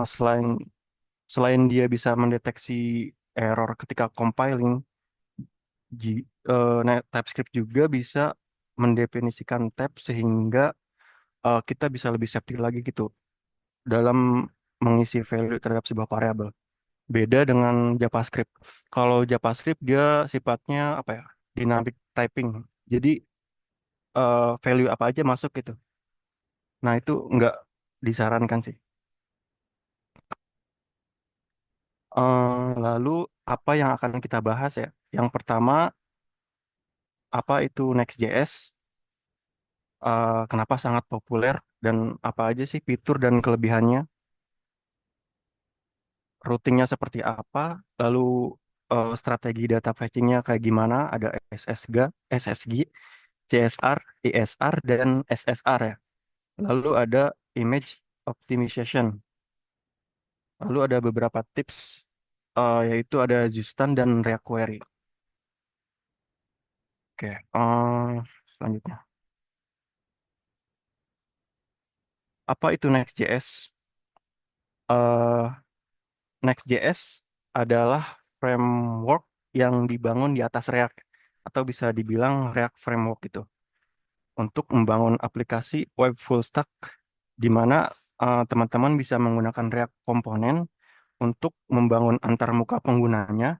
Selain selain dia bisa mendeteksi error ketika compiling, TypeScript juga bisa mendefinisikan tab sehingga kita bisa lebih safety lagi gitu dalam mengisi value terhadap sebuah variabel. Beda dengan JavaScript. Kalau JavaScript dia sifatnya apa ya? Dynamic typing. Jadi value apa aja masuk gitu. Nah, itu nggak disarankan sih. Lalu apa yang akan kita bahas ya? Yang pertama, apa itu Next.js? Kenapa sangat populer dan apa aja sih fitur dan kelebihannya? Routingnya seperti apa? Lalu strategi data fetchingnya kayak gimana? Ada SSG, CSR, ISR, dan SSR ya. Lalu ada image optimization. Lalu ada beberapa tips, yaitu ada Justan dan React Query. Oke, selanjutnya. Apa itu Next.js? Eh, Next.js adalah framework yang dibangun di atas React, atau bisa dibilang React Framework itu, untuk membangun aplikasi web full stack, di mana teman-teman bisa menggunakan React komponen untuk membangun antarmuka penggunanya,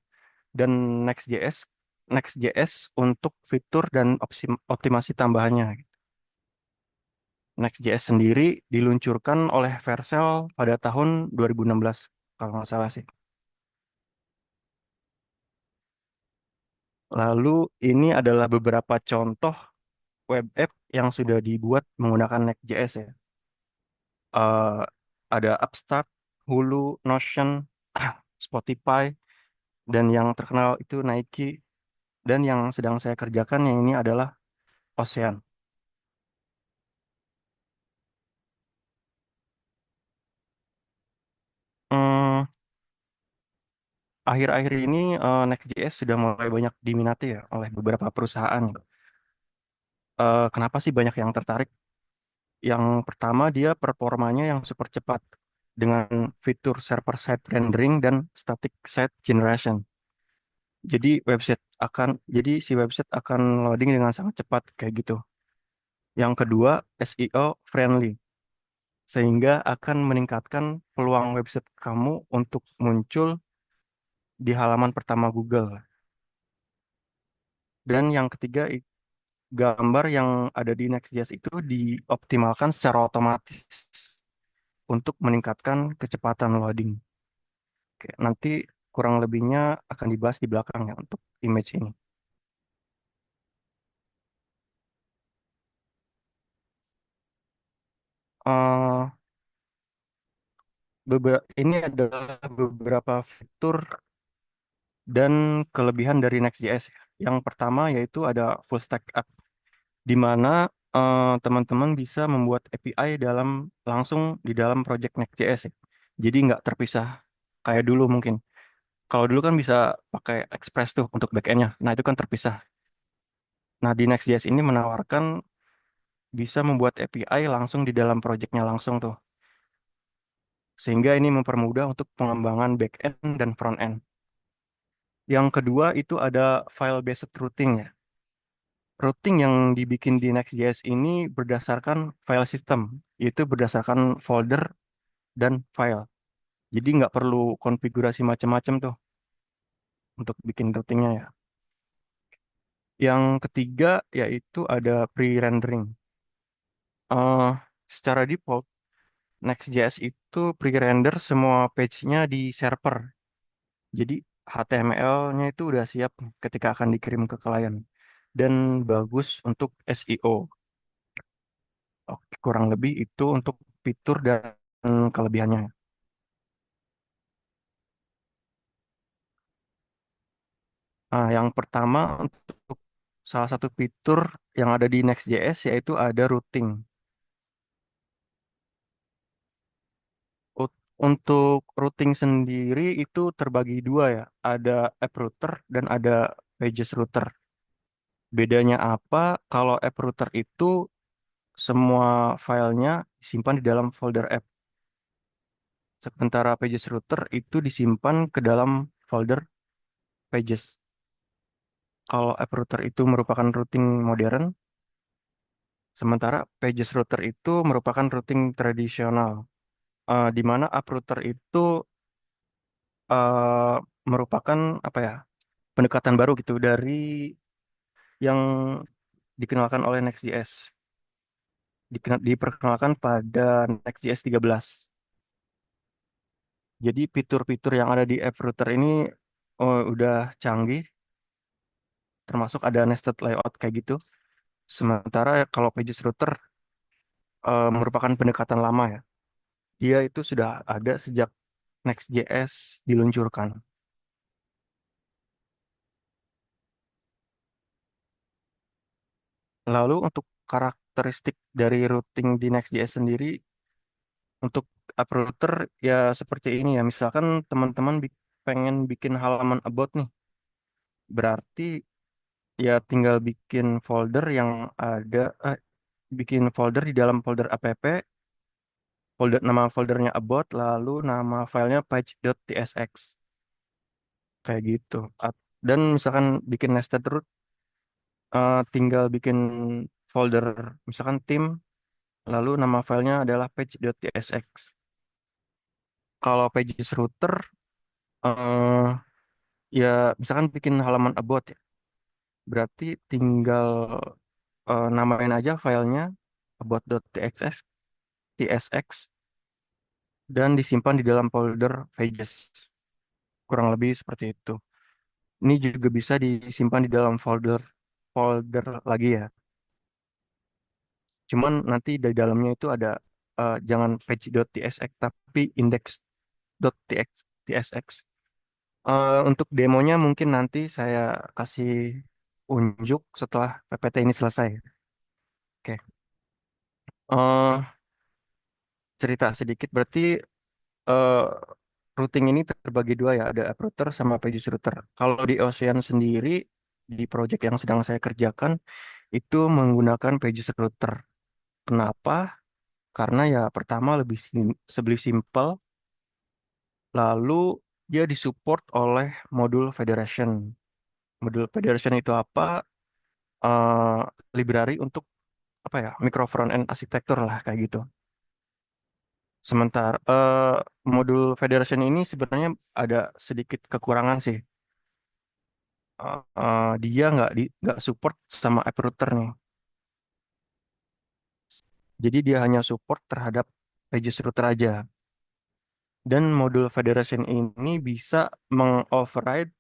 dan Next.js Next.js untuk fitur dan optimasi tambahannya. Next.js sendiri diluncurkan oleh Vercel pada tahun 2016 kalau nggak salah sih. Lalu ini adalah beberapa contoh web app yang sudah dibuat menggunakan Next.js ya. Eh, ada Upstart, Hulu, Notion, Spotify, dan yang terkenal itu Nike, dan yang sedang saya kerjakan yang ini adalah Ocean. Hmm, Akhir-akhir ini Next.js sudah mulai banyak diminati ya oleh beberapa perusahaan. Kenapa sih banyak yang tertarik? Yang pertama, dia performanya yang super cepat dengan fitur server side rendering dan static site generation. Jadi si website akan loading dengan sangat cepat kayak gitu. Yang kedua, SEO friendly, sehingga akan meningkatkan peluang website kamu untuk muncul di halaman pertama Google. Dan yang ketiga, gambar yang ada di Next.js itu dioptimalkan secara otomatis untuk meningkatkan kecepatan loading. Oke, nanti kurang lebihnya akan dibahas di belakang ya untuk image ini. Eh ini adalah beberapa fitur dan kelebihan dari Next.js ya. Yang pertama yaitu ada full stack app, di mana teman-teman bisa membuat API langsung di dalam project Next.js ya. Jadi nggak terpisah kayak dulu mungkin. Kalau dulu kan bisa pakai Express tuh untuk backend-nya. Nah, itu kan terpisah. Nah, di Next.js ini menawarkan bisa membuat API langsung di dalam project-nya langsung tuh. Sehingga ini mempermudah untuk pengembangan back-end dan front-end. Yang kedua itu ada file-based routing ya. Routing yang dibikin di Next.js ini berdasarkan file system, yaitu berdasarkan folder dan file. Jadi nggak perlu konfigurasi macam-macam tuh untuk bikin routingnya ya. Yang ketiga yaitu ada pre-rendering. eh Secara default, Next.js itu pre-render semua page-nya di server. Jadi HTML-nya itu udah siap ketika akan dikirim ke klien dan bagus untuk SEO. Oke, kurang lebih itu untuk fitur dan kelebihannya. Nah, yang pertama untuk salah satu fitur yang ada di Next.js yaitu ada routing. Untuk routing sendiri itu terbagi dua ya. Ada app router dan ada pages router. Bedanya apa? Kalau app router itu semua filenya disimpan di dalam folder app. Sementara pages router itu disimpan ke dalam folder pages. Kalau app router itu merupakan routing modern, sementara pages router itu merupakan routing tradisional. Di mana app router itu eh, merupakan apa ya, pendekatan baru gitu dari yang dikenalkan oleh Next.js. Diperkenalkan pada Next.js 13. Jadi fitur-fitur yang ada di app router ini udah canggih, termasuk ada nested layout kayak gitu. Sementara kalau pages router merupakan pendekatan lama ya. Dia itu sudah ada sejak Next.js diluncurkan. Lalu untuk karakteristik dari routing di Next.js sendiri, untuk app router ya seperti ini ya. Misalkan teman-teman pengen bikin halaman about nih, berarti ya tinggal bikin folder yang ada, bikin folder di dalam folder app, nama foldernya about, lalu nama filenya page.tsx kayak gitu. Dan misalkan bikin nested root, tinggal bikin folder misalkan tim, lalu nama filenya adalah page.tsx. Kalau pages router, eh, ya misalkan bikin halaman about ya, berarti tinggal namain aja filenya about.tsx, tsx, dan disimpan di dalam folder pages. Kurang lebih seperti itu. Ini juga bisa disimpan di dalam folder folder lagi ya. Cuman nanti di dalamnya itu ada, jangan page.tsx tapi index.tsx. Untuk demonya mungkin nanti saya kasih unjuk setelah PPT ini selesai. Oke. Eh, Cerita sedikit berarti, eh, routing ini terbagi dua ya, ada app router sama pages router. Kalau di Ocean sendiri, di project yang sedang saya kerjakan, itu menggunakan pages router. Kenapa? Karena ya pertama lebih simple, lalu dia disupport oleh modul Federation. Modul Federation itu apa? Eh, Library untuk apa ya, micro front end arsitektur lah kayak gitu. Sementara modul Federation ini sebenarnya ada sedikit kekurangan sih. Dia nggak support sama app router nih. Jadi dia hanya support terhadap pages router aja. Dan modul Federation ini bisa mengoverride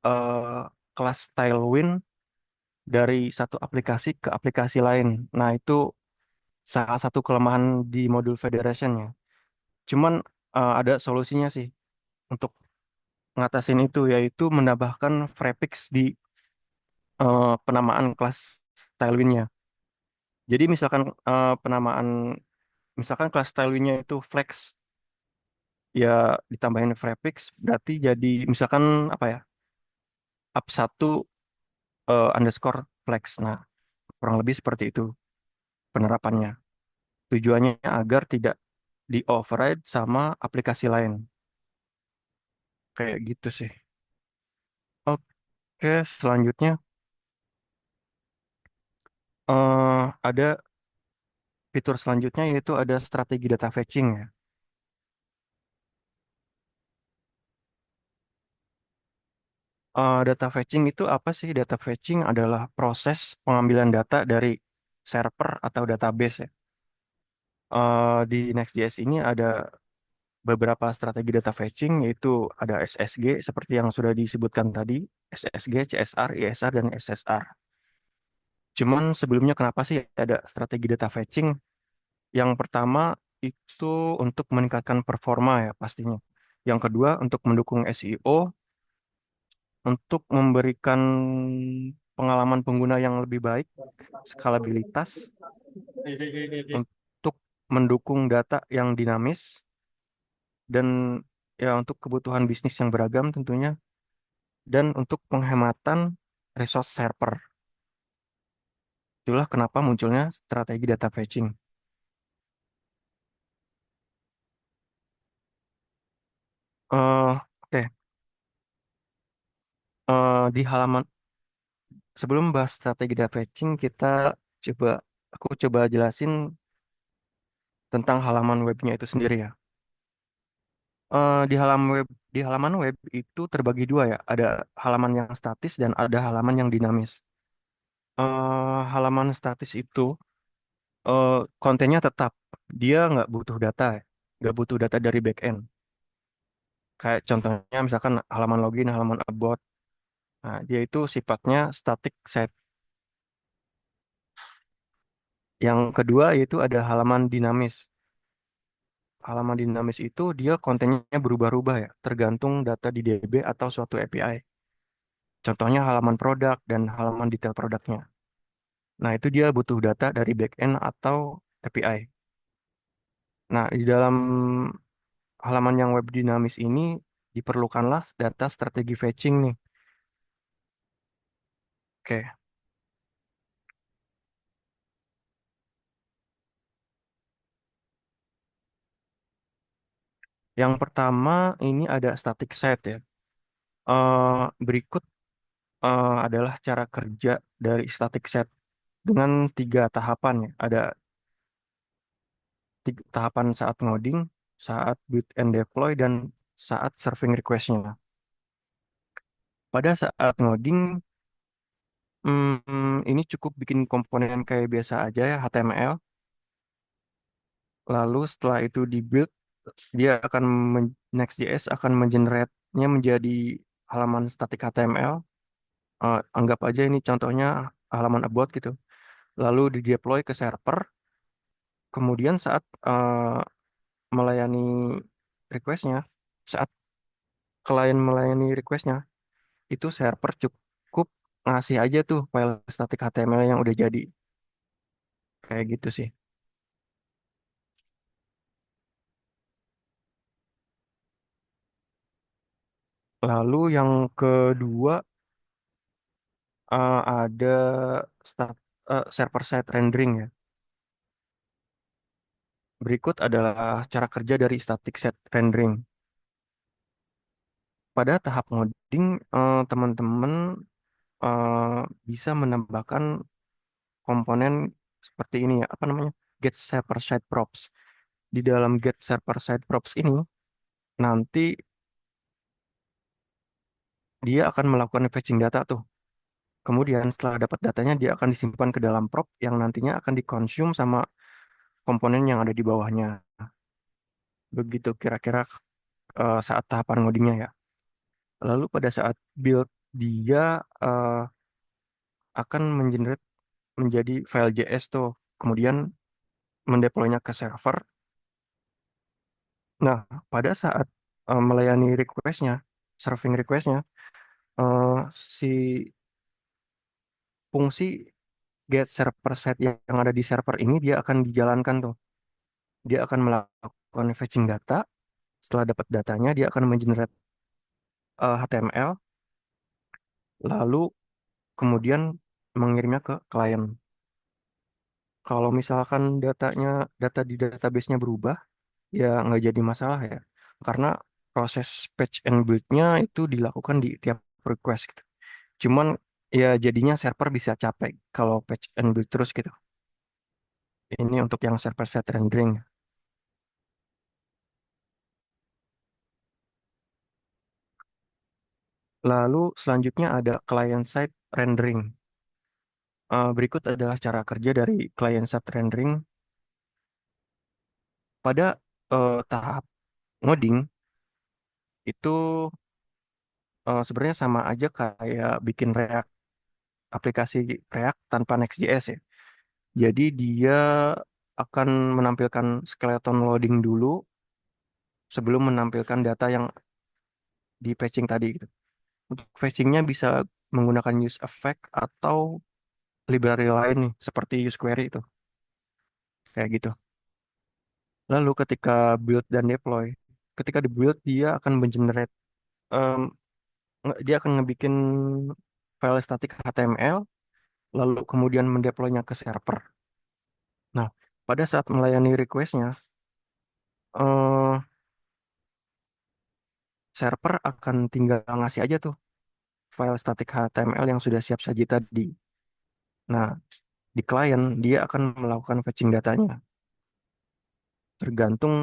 eh, kelas Tailwind dari satu aplikasi ke aplikasi lain. Nah, itu salah satu kelemahan di modul Federation ya. Cuman ada solusinya sih untuk ngatasin itu, yaitu menambahkan prefix di penamaan kelas Tailwind-nya. Jadi penamaan, misalkan kelas Tailwind-nya itu flex, ya ditambahin prefix berarti jadi misalkan apa ya, up satu underscore flex. Nah, kurang lebih seperti itu penerapannya. Tujuannya agar tidak di override sama aplikasi lain. Kayak gitu sih. Oke, selanjutnya ada fitur selanjutnya yaitu ada strategi data fetching ya. Data fetching itu apa sih? Data fetching adalah proses pengambilan data dari server atau database ya. Di Next.js ini ada beberapa strategi data fetching, yaitu ada SSG seperti yang sudah disebutkan tadi, SSG, CSR, ISR, dan SSR. Cuman sebelumnya kenapa sih ada strategi data fetching? Yang pertama itu untuk meningkatkan performa ya pastinya. Yang kedua untuk mendukung SEO, untuk memberikan pengalaman pengguna yang lebih baik, skalabilitas, untuk mendukung data yang dinamis, dan ya untuk kebutuhan bisnis yang beragam tentunya, dan untuk penghematan resource server. Itulah kenapa munculnya strategi data fetching. Oke. Di halaman sebelum bahas strategi data fetching, coba aku coba jelasin tentang halaman webnya itu sendiri ya. Di halaman web itu terbagi dua ya. Ada halaman yang statis dan ada halaman yang dinamis. Halaman statis itu eh, kontennya tetap, dia nggak butuh data, ya. Nggak butuh data dari backend. Kayak contohnya misalkan halaman login, halaman about. Nah, dia itu sifatnya static set. Yang kedua yaitu ada halaman dinamis. Halaman dinamis itu dia kontennya berubah-ubah ya, tergantung data di DB atau suatu API. Contohnya halaman produk dan halaman detail produknya. Nah, itu dia butuh data dari backend atau API. Nah, di dalam halaman yang web dinamis ini diperlukanlah data strategi fetching nih. Oke, yang pertama ini ada static set ya. Berikut adalah cara kerja dari static set dengan tiga tahapan ya. Ada tiga tahapan saat ngoding, saat build and deploy, dan saat serving request-nya. Pada saat ngoding, ini cukup bikin komponen kayak biasa aja ya, HTML. Lalu setelah itu di build, dia akan Next.js akan mengenerate-nya menjadi halaman static HTML. Anggap aja ini contohnya halaman about gitu. Lalu di deploy ke server. Kemudian saat melayani request-nya, saat klien melayani request-nya, itu server cukup ngasih aja tuh file static HTML yang udah jadi. Kayak gitu sih. Lalu yang kedua ada start, server side rendering ya. Berikut adalah cara kerja dari static set rendering. Pada tahap ngoding, teman-teman eh, bisa menambahkan komponen seperti ini ya, apa namanya? Get server side props. Di dalam get server side props ini nanti dia akan melakukan fetching data tuh. Kemudian setelah dapat datanya dia akan disimpan ke dalam prop yang nantinya akan dikonsum sama komponen yang ada di bawahnya. Begitu kira-kira saat tahapan ngodingnya ya. Lalu pada saat build dia akan mengenerate menjadi file JS tuh. Kemudian mendeploynya ke server. Nah, pada saat melayani requestnya, serving requestnya, eh, si fungsi get server set yang ada di server ini dia akan dijalankan tuh. Dia akan melakukan fetching data. Setelah dapat datanya, dia akan mengenerate HTML, lalu kemudian mengirimnya ke klien. Kalau misalkan data di database-nya berubah, ya nggak jadi masalah ya. Karena proses patch and build-nya itu dilakukan di tiap request gitu. Cuman ya jadinya server bisa capek kalau patch and build terus gitu. Ini untuk yang server side rendering. Lalu selanjutnya ada client side rendering. Berikut adalah cara kerja dari client side rendering pada tahap ngoding itu sebenarnya sama aja kayak bikin React aplikasi React tanpa Next.js ya. Jadi dia akan menampilkan skeleton loading dulu sebelum menampilkan data yang di patching tadi gitu. Untuk fetchingnya bisa menggunakan use effect atau library lain nih seperti use query itu kayak gitu. Lalu ketika build dan deploy, ketika di build dia akan mengenerate em, dia akan ngebikin file static HTML lalu kemudian mendeploynya ke server. Nah, pada saat melayani requestnya, eh, server akan tinggal ngasih aja tuh file static HTML yang sudah siap saji tadi. Nah, di klien dia akan melakukan fetching datanya tergantung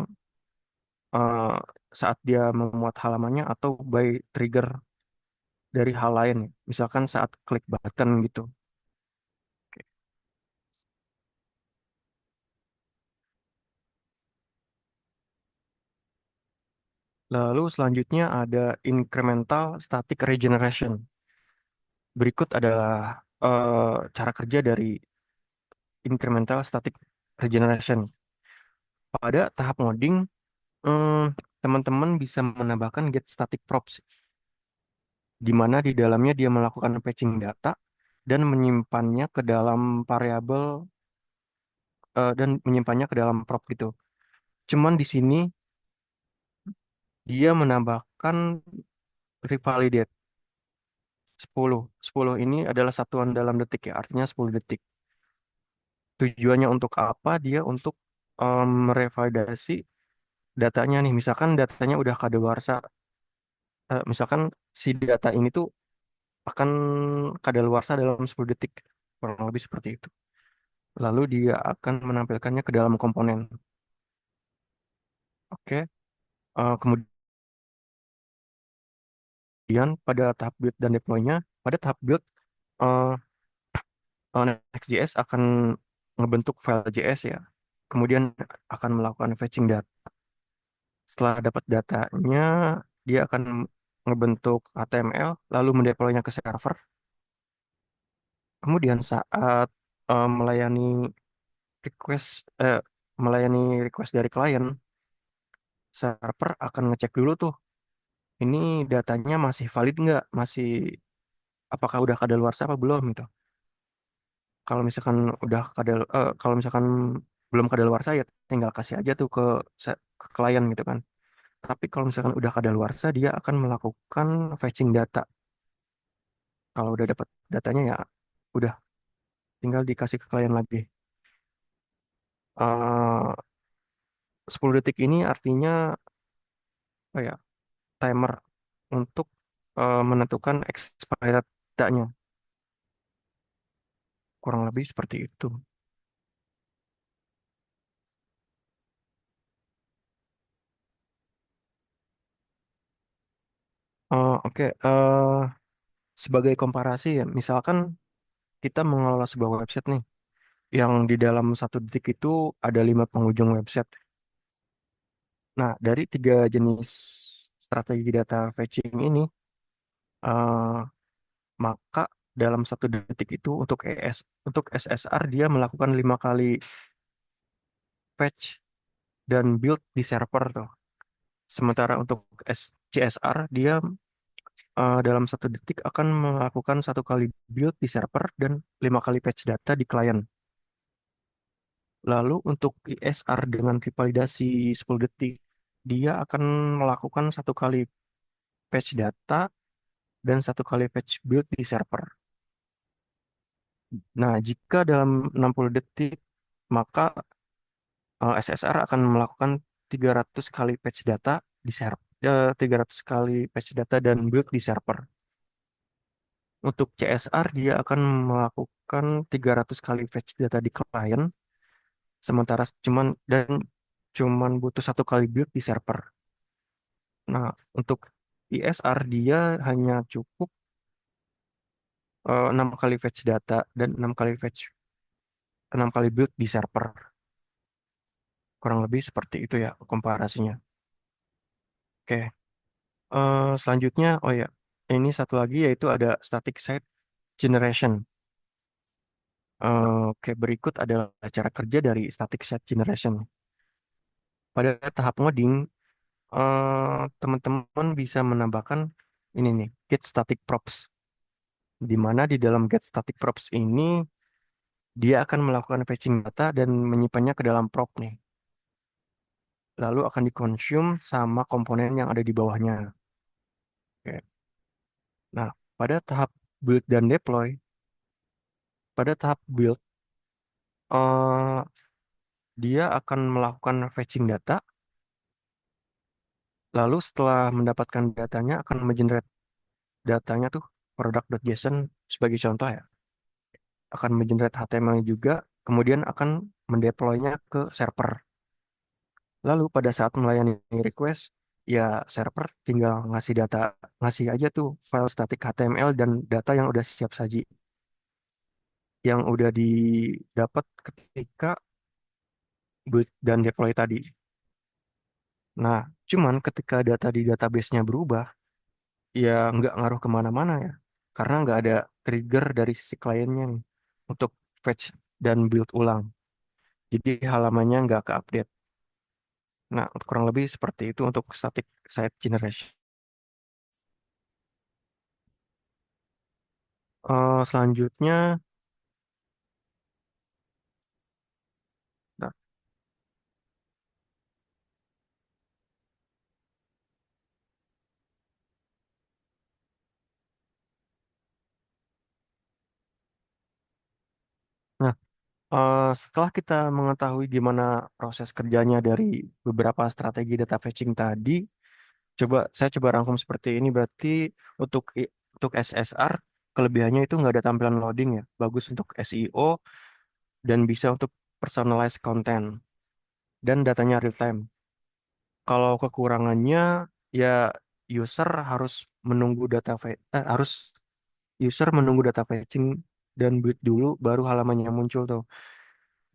eh, saat dia memuat halamannya atau by trigger dari hal lain. Misalkan saat klik button gitu. Oke. Lalu selanjutnya ada incremental static regeneration. Berikut adalah cara kerja dari incremental static regeneration. Pada tahap ngoding, teman-teman bisa menambahkan get static props, di mana di dalamnya dia melakukan patching data dan menyimpannya ke dalam variabel dan menyimpannya ke dalam prop gitu. Cuman di sini dia menambahkan revalidate 10. 10 ini adalah satuan dalam detik ya, artinya 10 detik. Tujuannya untuk apa? Dia untuk merevalidasi datanya nih. Misalkan datanya udah kadaluarsa, misalkan si data ini tuh akan kadaluarsa dalam 10 detik, kurang lebih seperti itu. Lalu dia akan menampilkannya ke dalam komponen. Oke. Kemudian pada tahap build dan deploy-nya, pada tahap build, eh, Next.js akan ngebentuk file JS ya. Kemudian akan melakukan fetching data. Setelah dapat datanya, dia akan ngebentuk HTML, lalu mendeploynya ke server. Kemudian saat melayani request eh, melayani request dari klien, server akan ngecek dulu tuh, ini datanya masih valid nggak, masih apakah udah kadaluarsa apa belum gitu. Kalau misalkan kalau misalkan belum kadaluarsa ya tinggal kasih aja tuh ke klien gitu kan. Tapi kalau misalkan udah kadaluarsa dia akan melakukan fetching data. Kalau udah dapat datanya ya udah tinggal dikasih ke klien lagi. 10 detik ini artinya apa ya? Timer untuk menentukan expired datanya. Kurang lebih seperti itu. Oke, sebagai komparasi ya, misalkan kita mengelola sebuah website nih, yang di dalam 1 detik itu ada 5 pengunjung website. Nah, dari 3 jenis strategi data fetching ini, eh, maka dalam 1 detik itu untuk SSR dia melakukan 5 kali fetch dan build di server tuh. Sementara untuk CSR dia dalam 1 detik akan melakukan 1 kali build di server dan 5 kali patch data di klien. Lalu untuk ISR dengan revalidasi 10 detik, dia akan melakukan 1 kali patch data dan 1 kali patch build di server. Nah, jika dalam 60 detik, maka SSR akan melakukan 300 kali patch data di server. 300 kali patch data dan build di server. Untuk CSR, dia akan melakukan 300 kali fetch data di klien, sementara cuman butuh 1 kali build di server. Nah, untuk ISR dia hanya cukup 6 kali fetch data dan 6 kali build di server. Kurang lebih seperti itu ya komparasinya. Oke, selanjutnya, oh ya, ini satu lagi yaitu ada static site generation. Oke, berikut adalah cara kerja dari static site generation. Pada tahap ngoding, teman-teman bisa menambahkan ini nih, get static props. Di mana di dalam get static props ini dia akan melakukan fetching data dan menyimpannya ke dalam prop nih. Lalu akan dikonsume sama komponen yang ada di bawahnya. Oke. Nah, pada tahap build dan deploy, pada tahap build dia akan melakukan fetching data Lalu setelah mendapatkan datanya akan mengenerate datanya tuh product.json sebagai contoh ya, akan mengenerate HTML juga, kemudian akan mendeploynya ke server. Lalu pada saat melayani request, ya server tinggal ngasih data, ngasih aja tuh file static HTML dan data yang udah siap saji, yang udah didapat ketika build dan deploy tadi. Nah, cuman ketika data di database-nya berubah, ya nggak ngaruh kemana-mana ya, karena nggak ada trigger dari sisi kliennya nih untuk fetch dan build ulang. Jadi halamannya nggak ke-update. Nah, kurang lebih seperti itu untuk static site generation. Selanjutnya, nah, nah, setelah kita mengetahui gimana proses kerjanya dari beberapa strategi data fetching tadi, saya coba rangkum seperti ini. Berarti untuk untuk SSR kelebihannya itu nggak ada tampilan loading ya, bagus untuk SEO dan bisa untuk personalized content dan datanya real time. Kalau kekurangannya ya user harus menunggu harus user menunggu data fetching dan build dulu baru halamannya muncul tuh.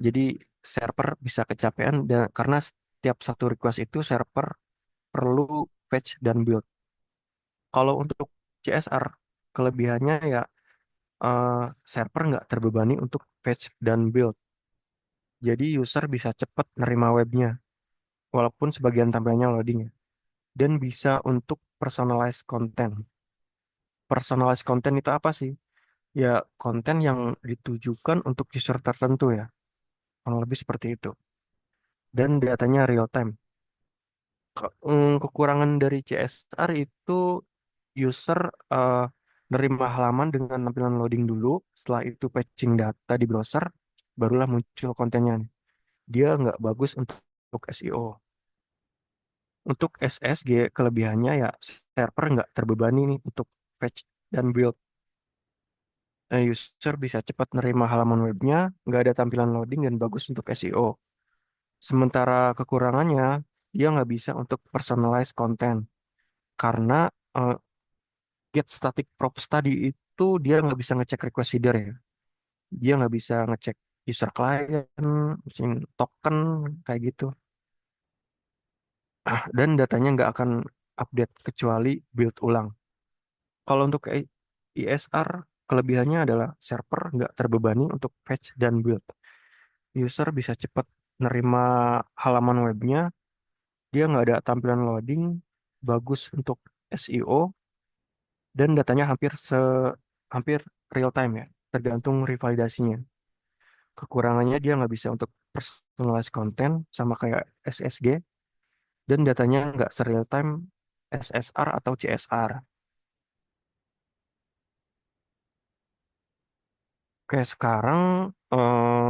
Jadi server bisa kecapean dan karena setiap satu request itu server perlu fetch dan build. Kalau untuk CSR kelebihannya ya eh, server nggak terbebani untuk fetch dan build. Jadi user bisa cepat nerima webnya walaupun sebagian tampilannya loading ya. Dan bisa untuk personalized content. Personalized content itu apa sih? Ya konten yang ditujukan untuk user tertentu ya. Kurang lebih seperti itu. Dan datanya real time. Kekurangan dari CSR itu user eh, nerima halaman dengan tampilan loading dulu. Setelah itu patching data di browser, barulah muncul kontennya. Dia nggak bagus untuk SEO. Untuk SSG kelebihannya ya server nggak terbebani nih untuk patch dan build. User bisa cepat nerima halaman webnya, nggak ada tampilan loading dan bagus untuk SEO. Sementara kekurangannya, dia nggak bisa untuk personalized content karena eh, get static props tadi itu dia nggak bisa ngecek request header ya. Dia nggak bisa ngecek user client, mesin token kayak gitu. Dan datanya nggak akan update kecuali build ulang. Kalau untuk ISR, kelebihannya adalah server nggak terbebani untuk patch dan build. User bisa cepat nerima halaman webnya, dia nggak ada tampilan loading, bagus untuk SEO, dan datanya hampir real time ya, tergantung revalidasinya. Kekurangannya dia nggak bisa untuk personalized content sama kayak SSG, dan datanya nggak se-real time SSR atau CSR. Oke, sekarang eh,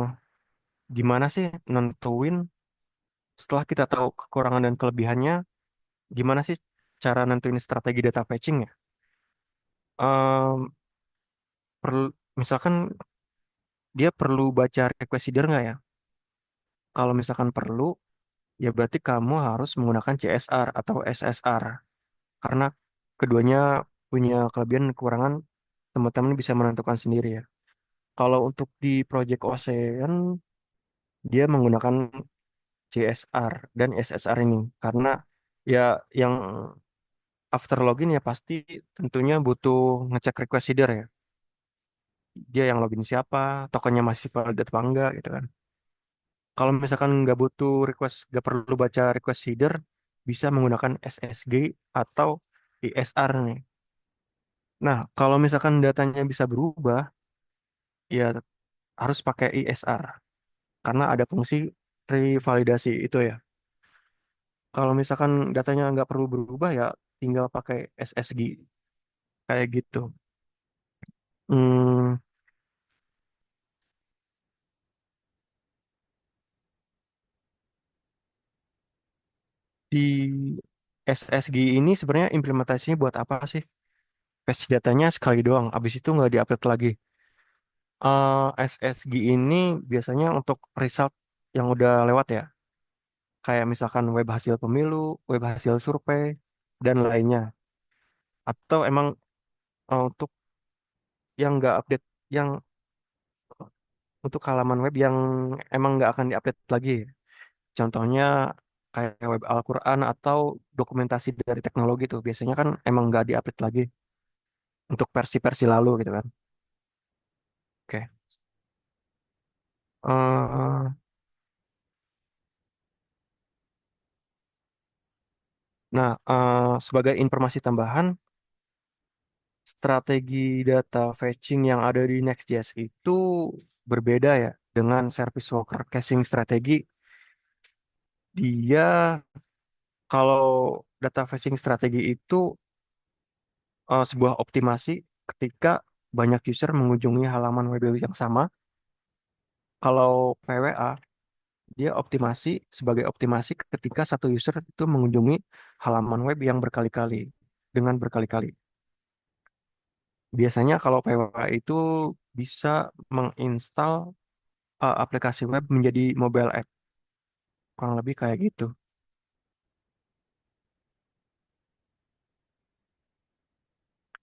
gimana sih nentuin setelah kita tahu kekurangan dan kelebihannya, gimana sih cara nentuin strategi data fetching ya? Em, perlu misalkan dia perlu baca request header nggak ya? Kalau misalkan perlu, ya berarti kamu harus menggunakan CSR atau SSR karena keduanya punya kelebihan dan kekurangan, teman-teman bisa menentukan sendiri ya. Kalau untuk di Project Ocean, dia menggunakan CSR dan SSR ini karena ya yang after login ya pasti tentunya butuh ngecek request header ya. Dia yang login siapa, tokennya masih valid atau enggak gitu kan. Kalau misalkan nggak butuh request, nggak perlu baca request header, bisa menggunakan SSG atau ISR nih. Nah, kalau misalkan datanya bisa berubah, ya harus pakai ISR karena ada fungsi revalidasi itu ya. Kalau misalkan datanya nggak perlu berubah ya tinggal pakai SSG kayak gitu. Hmm, SSG ini sebenarnya implementasinya buat apa sih? Fetch datanya sekali doang, abis itu nggak diupdate lagi. SSG ini biasanya untuk result yang udah lewat ya, kayak misalkan web hasil pemilu, web hasil survei, dan lainnya. Atau emang untuk yang nggak update, yang untuk halaman web yang emang nggak akan diupdate lagi. Contohnya kayak web Al-Quran atau dokumentasi dari teknologi tuh biasanya kan emang nggak diupdate lagi untuk versi-versi lalu gitu kan. Oke. Eh, nah, sebagai informasi tambahan, strategi data fetching yang ada di Next.js itu berbeda ya dengan service worker caching strategi. Dia kalau data fetching strategi itu sebuah optimasi ketika banyak user mengunjungi halaman web yang sama. Kalau PWA, dia optimasi sebagai optimasi ketika satu user itu mengunjungi halaman web yang berkali-kali dengan berkali-kali. Biasanya kalau PWA itu bisa menginstal aplikasi web menjadi mobile app, kurang lebih kayak gitu.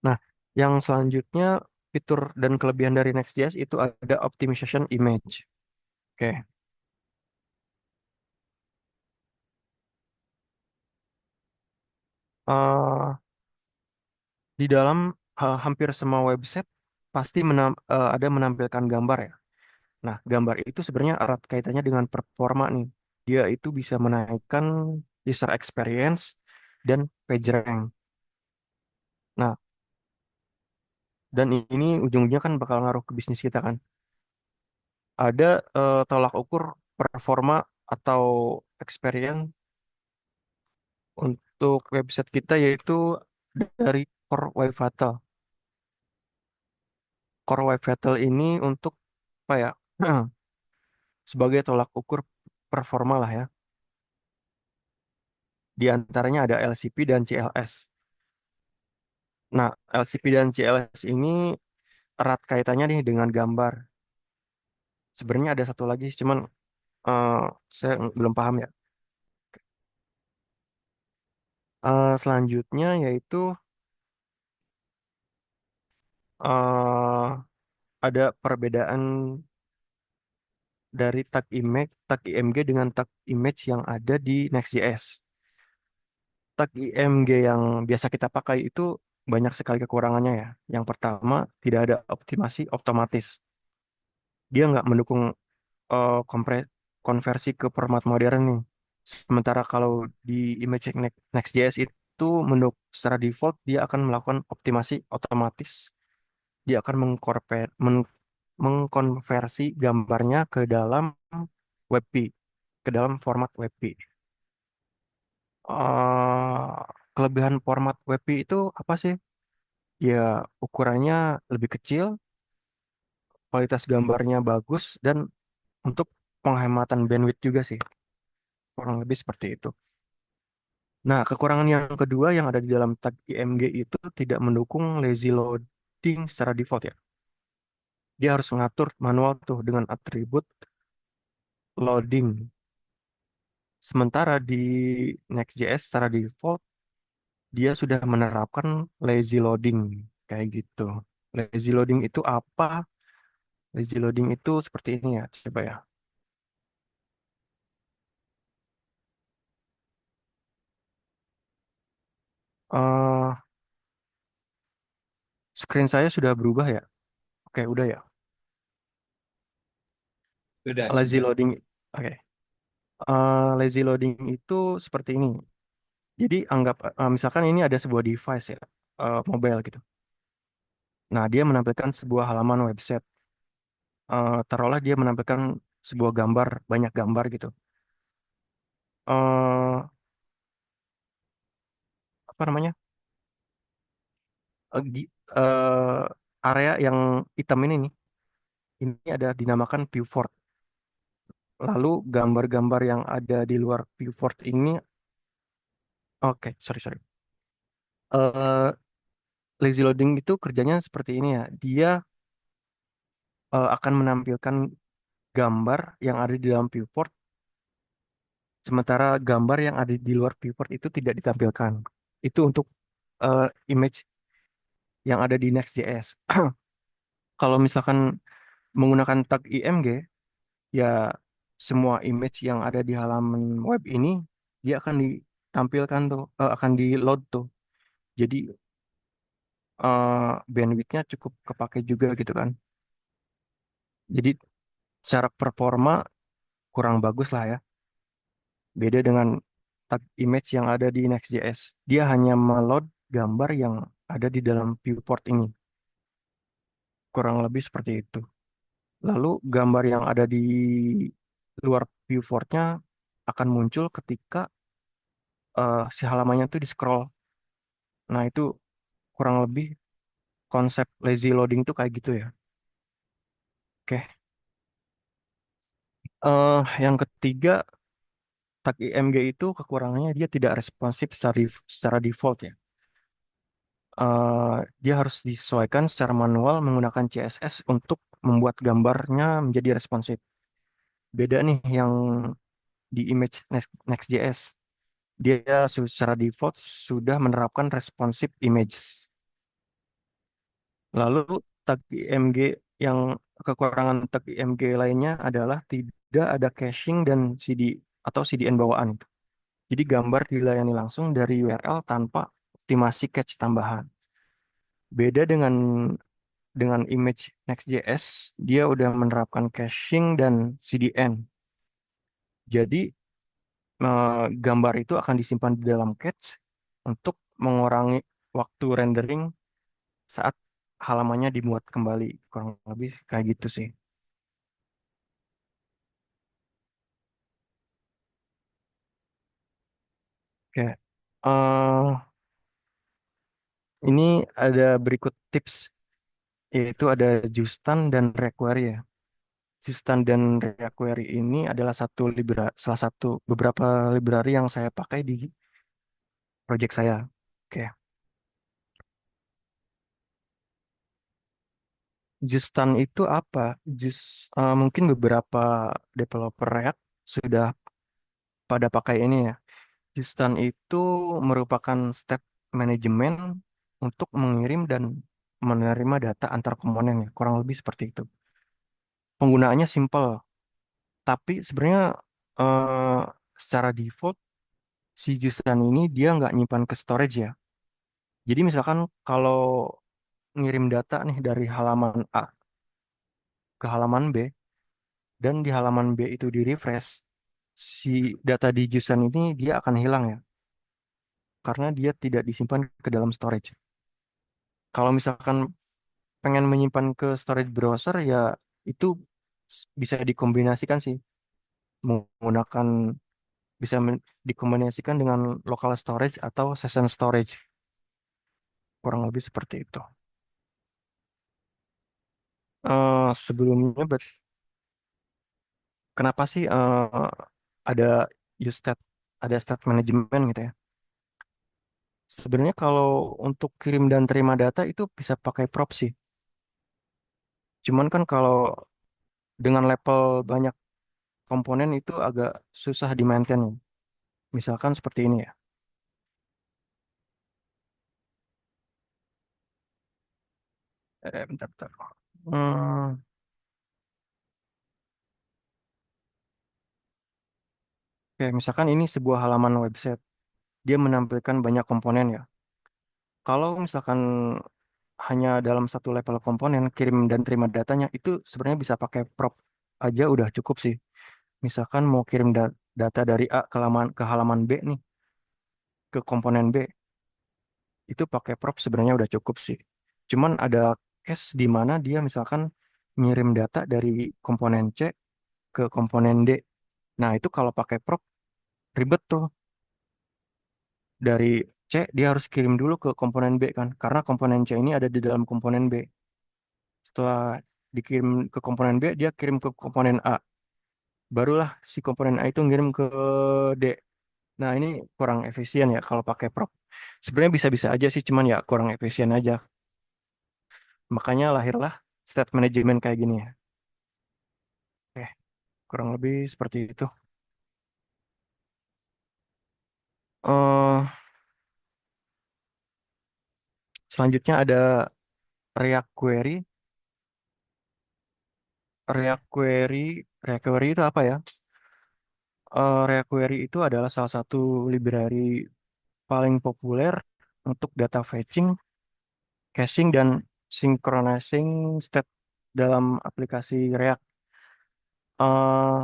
Nah, yang selanjutnya fitur dan kelebihan dari Next.js itu ada optimization image. Oke. Eh, di dalam hampir semua website pasti ada menampilkan gambar ya. Nah, gambar itu sebenarnya erat kaitannya dengan performa nih. Dia itu bisa menaikkan user experience dan page rank. Nah, dan ini ujung-ujungnya kan bakal ngaruh ke bisnis kita kan. Ada tolak ukur performa atau experience untuk website kita yaitu dari Core Web Vital. Core Web Vital ini untuk apa ya? Sebagai tolak ukur performa lah ya. Di antaranya ada LCP dan CLS. Nah, LCP dan CLS ini erat kaitannya nih dengan gambar. Sebenarnya ada satu lagi, cuman eh, saya belum paham ya. Selanjutnya yaitu eh, ada perbedaan dari tag image, tag IMG dengan tag image yang ada di Next.js. Tag IMG yang biasa kita pakai itu banyak sekali kekurangannya ya. Yang pertama, tidak ada optimasi otomatis. Dia nggak mendukung konversi ke format modern nih. Sementara kalau di image Next.js itu secara default dia akan melakukan optimasi otomatis. Dia akan mengkonversi gambarnya ke dalam WebP, ke dalam format WebP. eh Kelebihan format WebP itu apa sih? Ya ukurannya lebih kecil, kualitas gambarnya bagus, dan untuk penghematan bandwidth juga sih. Kurang lebih seperti itu. Nah, kekurangan yang kedua yang ada di dalam tag IMG itu tidak mendukung lazy loading secara default ya. Dia harus mengatur manual tuh dengan atribut loading. Sementara di Next.js secara default dia sudah menerapkan lazy loading kayak gitu. Lazy loading itu apa? Lazy loading itu seperti ini ya, coba ya. eh Screen saya sudah berubah ya. Oke, udah ya. Sudah, Lazy sudah. loading. Oke. Lazy loading itu seperti ini. Jadi anggap misalkan ini ada sebuah device ya, mobile gitu. Nah, dia menampilkan sebuah halaman website. Taruhlah dia menampilkan sebuah gambar, banyak gambar gitu. eh Apa namanya? Eh, gi- eh, Area yang hitam ini nih, ini ada dinamakan viewport. Lalu gambar-gambar yang ada di luar viewport ini Oke, sorry sorry. Eh, Lazy loading itu kerjanya seperti ini ya. Dia akan menampilkan gambar yang ada di dalam viewport, sementara gambar yang ada di luar viewport itu tidak ditampilkan. Itu untuk eh, image yang ada di Next.js. Kalau misalkan menggunakan tag img, ya semua image yang ada di halaman web ini dia akan ditampilkan tuh, akan di load tuh. Jadi bandwidthnya cukup kepake juga gitu kan. Jadi secara performa kurang bagus lah ya. Beda dengan tag image yang ada di Next.js. Dia hanya meload gambar yang ada di dalam viewport ini. Kurang lebih seperti itu. Lalu gambar yang ada di luar viewportnya akan muncul ketika si halamannya tuh di scroll. Nah itu kurang lebih konsep lazy loading tuh kayak gitu ya. Oke. Yang ketiga, tag img itu kekurangannya dia tidak responsif secara default ya. Dia harus disesuaikan secara manual menggunakan CSS untuk membuat gambarnya menjadi responsif. Beda nih yang di image Next.js. Dia secara default sudah menerapkan responsive images. Lalu tag img yang kekurangan tag img lainnya adalah tidak ada caching dan CD atau CDN bawaan. Jadi gambar dilayani langsung dari URL tanpa optimasi cache tambahan. Beda dengan image Next.js, dia udah menerapkan caching dan CDN. Jadi gambar itu akan disimpan di dalam cache untuk mengurangi waktu rendering saat halamannya dimuat kembali. Kurang lebih kayak gitu sih. Oke. Ini ada berikut tips, yaitu ada Justan dan require ya. Justan dan require ini adalah salah satu beberapa library yang saya pakai di project saya. Oke. Justan itu apa? Mungkin beberapa developer React sudah pada pakai ini ya. Justan itu merupakan step manajemen untuk mengirim dan menerima data antar komponen ya. Kurang lebih seperti itu. Penggunaannya simple, tapi sebenarnya eh, secara default si Justan ini dia nggak nyimpan ke storage ya. Jadi misalkan kalau ngirim data nih dari halaman A ke halaman B, dan di halaman B itu di refresh, si data di JSON ini dia akan hilang ya, karena dia tidak disimpan ke dalam storage. Kalau misalkan pengen menyimpan ke storage browser ya itu bisa dikombinasikan sih, menggunakan dikombinasikan dengan local storage atau session storage, kurang lebih seperti itu. Sebelumnya, kenapa sih ada use state, ada state management gitu ya? Sebenarnya kalau untuk kirim dan terima data itu bisa pakai prop sih. Cuman kan kalau dengan level banyak komponen itu agak susah di maintain. Misalkan seperti ini ya. Bentar, bentar. Hmm, Oke, misalkan ini sebuah halaman website. Dia menampilkan banyak komponen ya. Kalau misalkan hanya dalam satu level komponen, kirim dan terima datanya, itu sebenarnya bisa pakai prop aja udah cukup sih. Misalkan mau kirim data dari A ke halaman B nih, ke komponen B, itu pakai prop sebenarnya udah cukup sih. Cuman ada case di mana dia misalkan ngirim data dari komponen C ke komponen D. Nah, itu kalau pakai prop ribet tuh. Dari C dia harus kirim dulu ke komponen B kan, karena komponen C ini ada di dalam komponen B. Setelah dikirim ke komponen B, dia kirim ke komponen A. Barulah si komponen A itu ngirim ke D. Nah, ini kurang efisien ya kalau pakai prop. Sebenarnya bisa-bisa aja sih, cuman ya kurang efisien aja. Makanya lahirlah state management kayak gini ya. Oke, kurang lebih seperti itu. eh Selanjutnya ada React Query. React Query, React Query itu apa ya? React Query itu adalah salah satu library paling populer untuk data fetching, caching, dan synchronizing state dalam aplikasi React. eh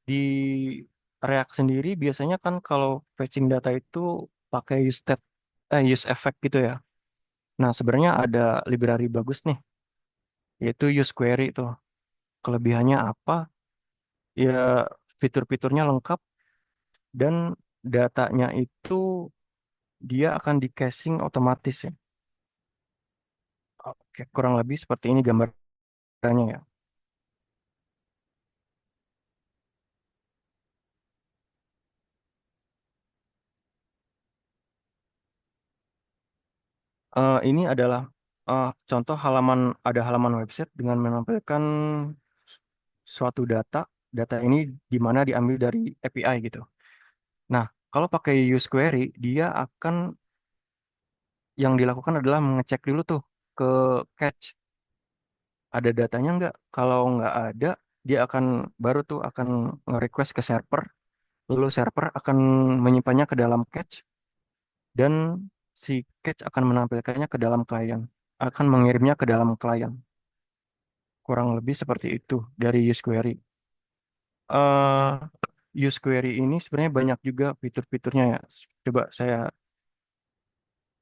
di React sendiri biasanya kan kalau fetching data itu pakai use effect gitu ya. Nah, sebenarnya ada library bagus nih, yaitu use query itu. Kelebihannya apa? Ya, fitur-fiturnya lengkap dan datanya itu dia akan di caching otomatis ya. Oke, kurang lebih seperti ini gambarannya ya. Ini adalah contoh ada halaman website dengan menampilkan suatu data. Data ini di mana diambil dari API gitu. Nah, kalau pakai use query, dia akan yang dilakukan adalah mengecek dulu tuh ke cache. Ada datanya nggak? Kalau nggak ada, dia akan baru tuh akan nge-request ke server. Lalu server akan menyimpannya ke dalam cache dan si cache akan menampilkannya ke dalam klien. Akan mengirimnya ke dalam klien. Kurang lebih seperti itu dari use query. eh Use query ini sebenarnya banyak juga fitur-fiturnya ya. Coba saya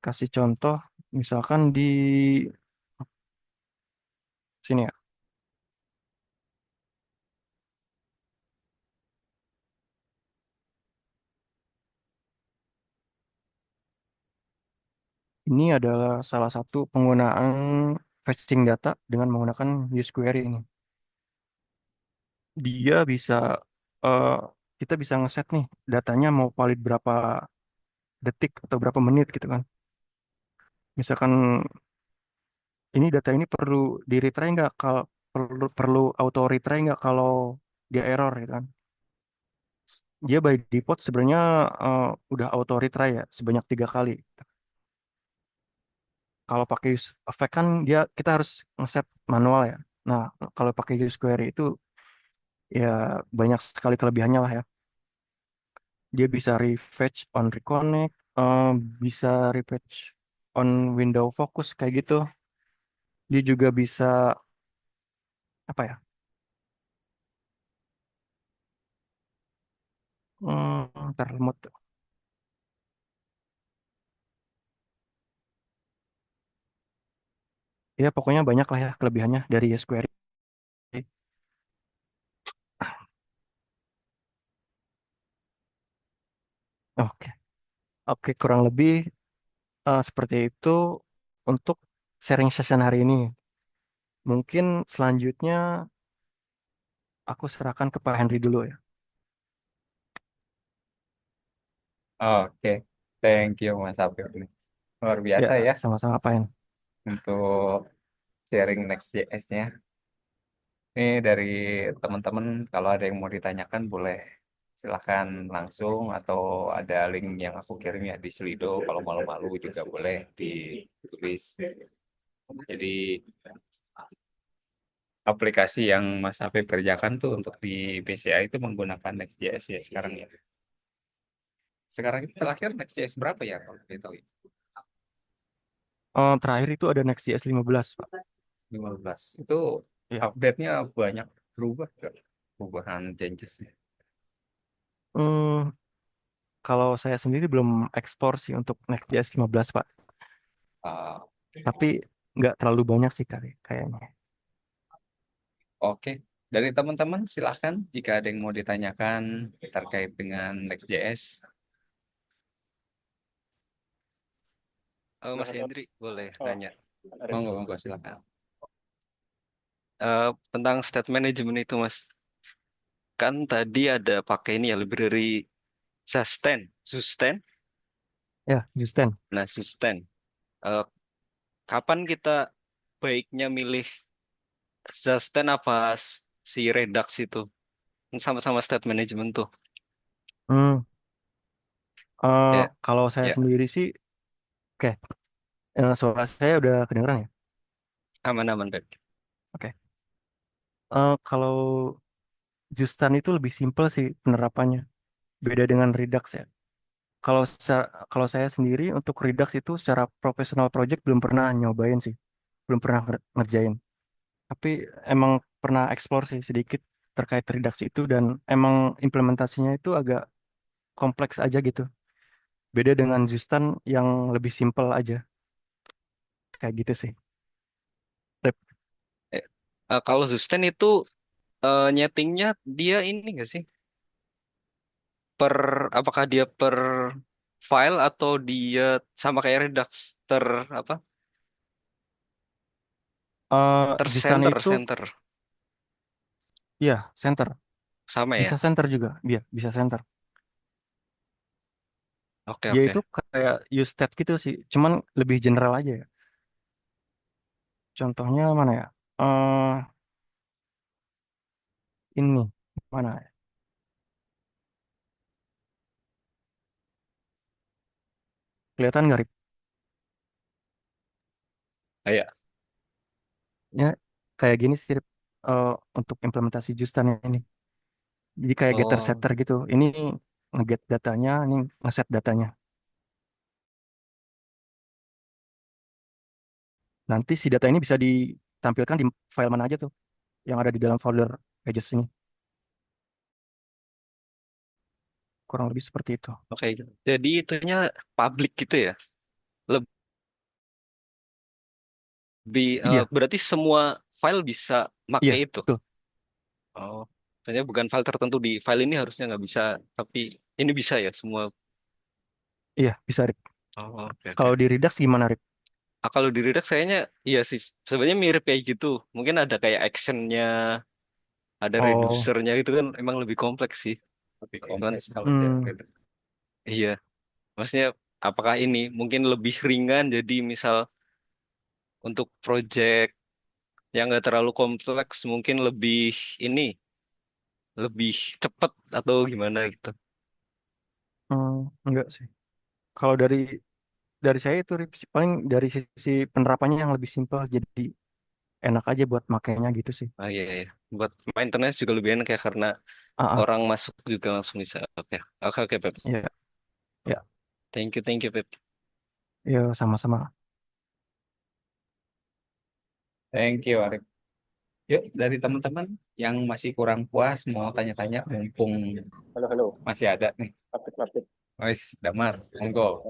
kasih contoh, misalkan di sini ya. Ini adalah salah satu penggunaan fetching data dengan menggunakan use query ini. Dia bisa, eh, kita bisa ngeset nih datanya mau valid berapa detik atau berapa menit gitu kan. Misalkan ini data ini perlu di retry nggak, kalau perlu auto retry nggak kalau dia error gitu kan. Dia by default sebenarnya udah auto retry ya sebanyak 3 kali. Kalau pakai use effect kan dia kita harus ngeset manual ya. Nah, kalau pakai use query itu ya banyak sekali kelebihannya lah ya. Dia bisa refetch on reconnect, eh, bisa refetch on window focus kayak gitu. Dia juga bisa apa ya? Ntar remote. Ya pokoknya banyak lah ya kelebihannya dari use query. Oke, oke, kurang lebih seperti itu untuk sharing session hari ini. Mungkin selanjutnya aku serahkan ke Pak Henry dulu ya. Oke, thank you Mas Afif. Luar Ya, biasa ya sama-sama Pak Hen. untuk sharing Next.js-nya. Ini dari teman-teman kalau ada yang mau ditanyakan boleh silahkan langsung atau ada link yang aku kirim ya di Slido. Kalau malu-malu juga boleh ditulis. Jadi aplikasi yang Mas Afif kerjakan tuh untuk di BCA itu menggunakan Next.js ya sekarang ya. Sekarang ini terakhir Next.js berapa ya kalau kita tahu ya? Terakhir itu ada Next.js 15 Pak. 15. Itu Ya. update-nya banyak berubah nggak? Perubahan changes. Hmm, Kalau saya sendiri belum ekspor sih untuk Next.js 15 Pak. Ah, Tapi nggak terlalu banyak sih kayaknya. oke, dari teman-teman silahkan jika ada yang mau ditanyakan terkait dengan Next.js. Mas Hendri, boleh nanya. Monggo, monggo, silakan. Tentang state management itu, Mas. Kan tadi ada pakai ini ya, library sustain. Ya, Justin. Nah, sustain. Eh, Kapan kita baiknya milih sustain apa si Redux itu? Sama-sama state management tuh. Hmm, Ya, kalau saya ya, sendiri sih, oke, suara saya udah kedengeran ya? aman-aman, Beb. Oke. Kalau Justin itu lebih simpel sih penerapannya, beda dengan Redux ya. Kalau saya sendiri untuk Redux itu secara profesional project belum pernah nyobain sih, belum pernah ngerjain. Tapi emang pernah explore sih sedikit terkait Redux itu dan emang implementasinya itu agak kompleks aja gitu. Beda dengan Justin yang lebih simpel aja, kayak gitu sih. Rep. Eh, Kalau sustain itu nyetingnya dia ini nggak sih? Per apakah dia per file atau dia sama kayak Redux ter apa? Justin Tercenter, itu, center. ya center, Sama bisa ya? center juga, dia bisa center. Oke, Dia itu oke. kayak use state gitu sih, cuman lebih general aja ya. Contohnya mana ya? eh ini mana ya? Kelihatan nggak, Rip? Ah, ya. Ya, kayak gini sih, Rip. Eh, untuk implementasi Justin ini. Jadi kayak getter Oh, setter gitu. Ini ngeget datanya, ini ngeset datanya. Nanti si data ini bisa ditampilkan di file mana aja tuh yang ada di dalam folder pages ini. Kurang lebih seperti itu. oke. Jadi itunya public gitu ya? Iya, Berarti semua file bisa make iya, itu. betul. Oh, maksudnya bukan file tertentu di file ini harusnya nggak bisa, tapi ini bisa ya semua. Iya, bisa, Rip. Oh, oke, Kalau oke. di Redux gimana, Rip? Kalau di Redux kayaknya iya sih, sebenarnya mirip kayak gitu. Mungkin ada kayak actionnya, ada Oh, reducernya itu kan emang lebih kompleks sih. Lebih Cuman, kompleks kalau dia hmm, Redux. iya, maksudnya apakah ini mungkin lebih ringan jadi misal untuk project yang nggak terlalu kompleks mungkin lebih ini lebih cepet atau gimana gitu. hmm, enggak sih. Kalau dari saya itu, Rip, paling dari sisi penerapannya yang lebih simpel, jadi enak aja buat makainya gitu sih. Ah, iya, iya. Buat maintenance juga lebih enak ya karena Ah, ah, orang masuk juga langsung bisa. Oke, oke, oke, Pep. ya, ya, Thank you, Pep. ya, sama-sama. Thank you, Arif. Yuk, dari teman-teman yang masih kurang puas mau tanya-tanya, mumpung Halo, halo. masih ada nih. Apip, Apip. Wes, Damas, monggo.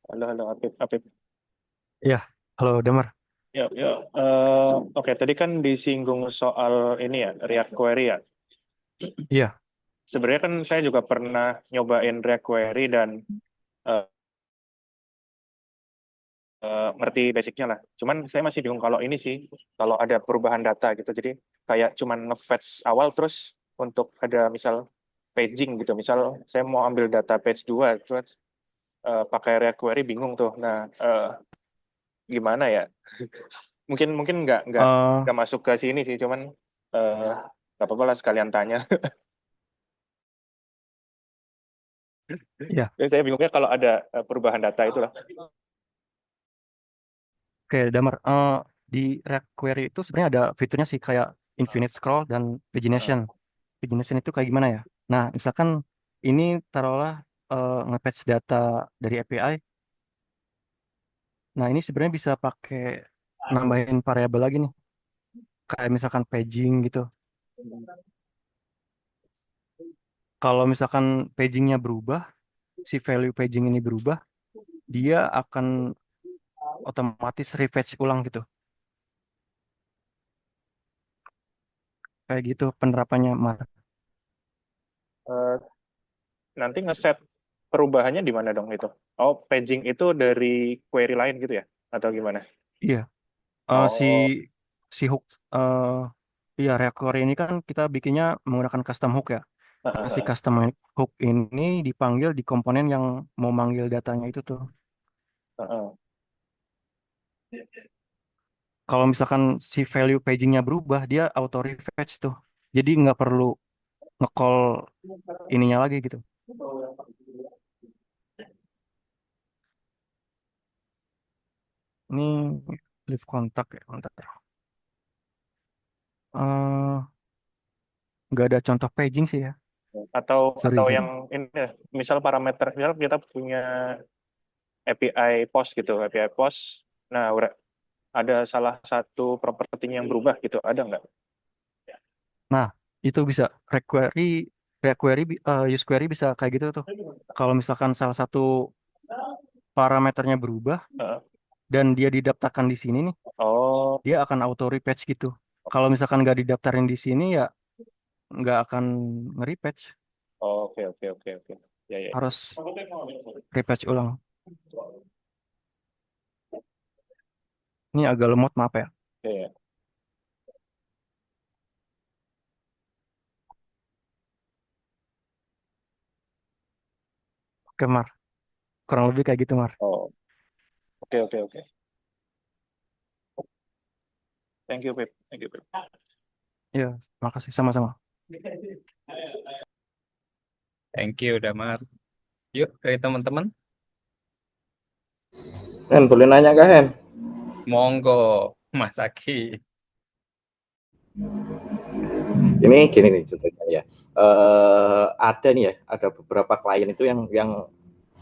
Halo, halo, Apip, Apip. Ya, halo Damar. Yuk, yuk. Oke, tadi kan disinggung soal ini ya, React Query ya. Iya, Sebenarnya kan saya juga pernah nyobain React Query dan eh, ngerti basicnya lah. Cuman saya masih bingung kalau ini sih, kalau ada perubahan data gitu. Jadi kayak cuman nge-fetch awal terus untuk ada misal paging gitu. Misal saya mau ambil data page 2 terus pakai React Query bingung tuh. Nah, gimana ya? Mungkin mungkin eh nggak masuk ke sini sih, cuman eh, nggak apa-apa lah sekalian tanya. ya. Jadi saya bingungnya kalau ada perubahan data itulah. Oke, Damar. Di React Query itu sebenarnya ada fiturnya sih kayak infinite scroll dan pagination. Pagination itu kayak gimana ya? Nah, misalkan ini taruhlah nge-patch data dari API. Nah, ini sebenarnya bisa pakai nambahin variabel lagi nih, kayak misalkan paging gitu. Kalau misalkan pagingnya berubah, si value paging ini berubah, dia akan otomatis refetch ulang gitu. Kayak gitu penerapannya, Mar. Eh, Nanti ngeset perubahannya di mana dong itu? Oh, paging itu dari query lain gitu ya? Atau gimana? Iya, si Oh, si hook, iya, React Query ini kan kita bikinnya menggunakan custom hook ya. Nah, si custom hook ini dipanggil di komponen yang mau manggil datanya itu tuh. Kalau misalkan si value pagingnya berubah, dia auto refetch tuh. Jadi nggak perlu nge-call ininya lagi gitu. Ini leave kontak ya, bentar. Eh, nggak ada contoh paging sih ya. Atau Sorry, yang sorry. ini misal parameter, misal kita punya API POST gitu, API POST. Nah, ada salah satu propertinya yang berubah gitu, ada nggak? Nah, itu bisa requery, use query bisa kayak gitu tuh. Kalau misalkan salah satu parameternya berubah Heeh. dan dia didaftarkan di sini nih, Oh, dia akan auto repatch gitu. Kalau misalkan nggak didaftarin di sini ya nggak akan nge-repatch, oke oke oke oke. Ya ya. harus repatch ulang. Ini agak lemot maaf ya. Ya ya. Oke, Mar. Kurang lebih kayak gitu, Mar. Oh, oke oke oke. Thank you, Pip. Thank you, Pip. Iya, makasih sama-sama. Thank you, Damar. Yuk, dari teman-teman. Hen, boleh nanya gak Hen? Monggo, Mas Aki. Ini gini nih contohnya ya. Ada nih ya, ada beberapa klien itu yang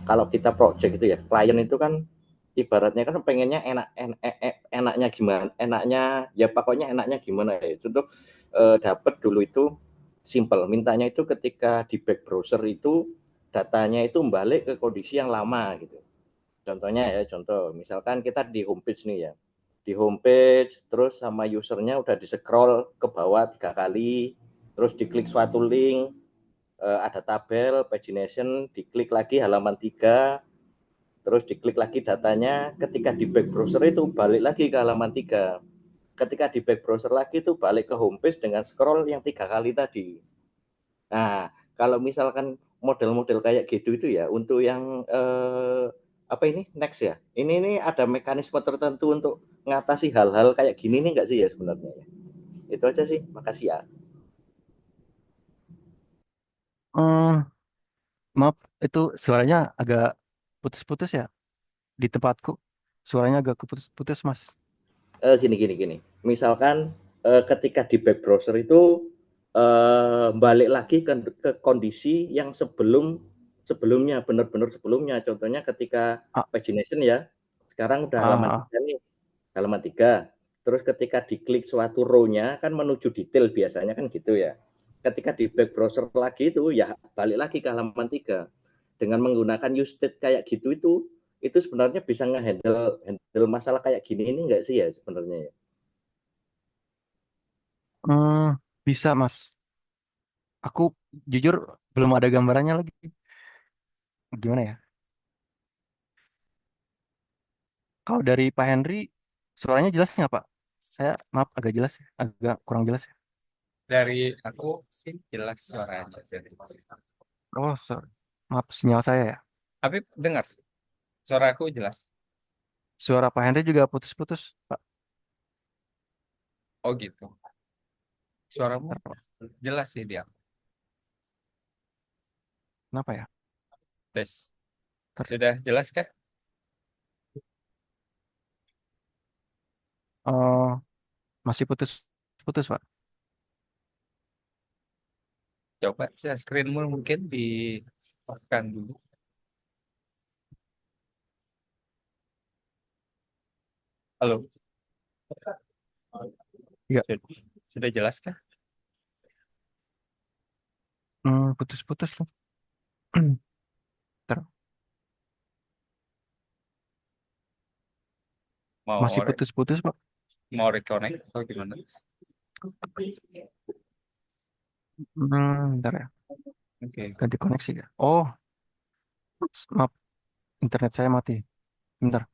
kalau kita project itu ya, klien itu kan ibaratnya kan pengennya enaknya gimana, enaknya ya pokoknya enaknya gimana ya. Contoh dapat dulu itu simple, mintanya itu ketika di back browser itu datanya itu balik ke kondisi yang lama gitu. Contohnya ya, contoh misalkan kita di homepage nih ya, di homepage terus sama usernya udah di scroll ke bawah 3 kali, terus diklik suatu link, ada tabel pagination, diklik lagi halaman 3, terus diklik lagi datanya, ketika di back browser itu balik lagi ke halaman 3, ketika di back browser lagi itu balik ke homepage dengan scroll yang 3 kali tadi. Nah, kalau misalkan model-model kayak gitu itu ya untuk yang apa ini next ya. Ini ada mekanisme tertentu untuk mengatasi hal-hal kayak gini nih enggak sih ya sebenarnya ya. Itu aja sih. Makasih ya. Hmm, maaf, itu suaranya agak putus-putus ya di tempatku. Suaranya agak keputus-putus, Mas. Gini. Misalkan ketika di web browser itu balik lagi ke kondisi yang sebelumnya benar-benar sebelumnya. Contohnya ketika Ah, pagination ya. Sekarang udah halaman ah, 3 nih. Halaman 3. Terus ketika diklik suatu row-nya kan menuju detail biasanya kan gitu ya. Ketika di back browser lagi itu ya balik lagi ke halaman 3. Dengan menggunakan use state kayak gitu itu sebenarnya bisa ngehandle masalah kayak gini ini enggak sih ya sebenarnya ya? bisa, Mas. Aku jujur belum ada gambarannya lagi. Gimana ya? Kalau dari Pak Henry, suaranya jelas nggak, Pak? Saya maaf agak jelas ya, agak kurang jelas ya. Dari aku sih jelas suaranya. Oh, sorry. Maaf sinyal saya ya. Tapi dengar, suara aku jelas. Suara Pak Henry juga putus-putus, Pak. Oh gitu. Suaramu Bentar, Pak. jelas sih dia. Kenapa ya? Tes. Bentar. Sudah jelas kah? Oh, masih putus-putus, Pak. Coba share screenmu mungkin di tekan dulu. Halo, Ya, sudah jelas kah? putus-putus loh. Bentar. Masih Mau putus-putus, Pak. mau reconnect atau gimana? Bentar ya. Oke. Ganti koneksi ya. Oh, maaf. Internet saya mati. Bentar.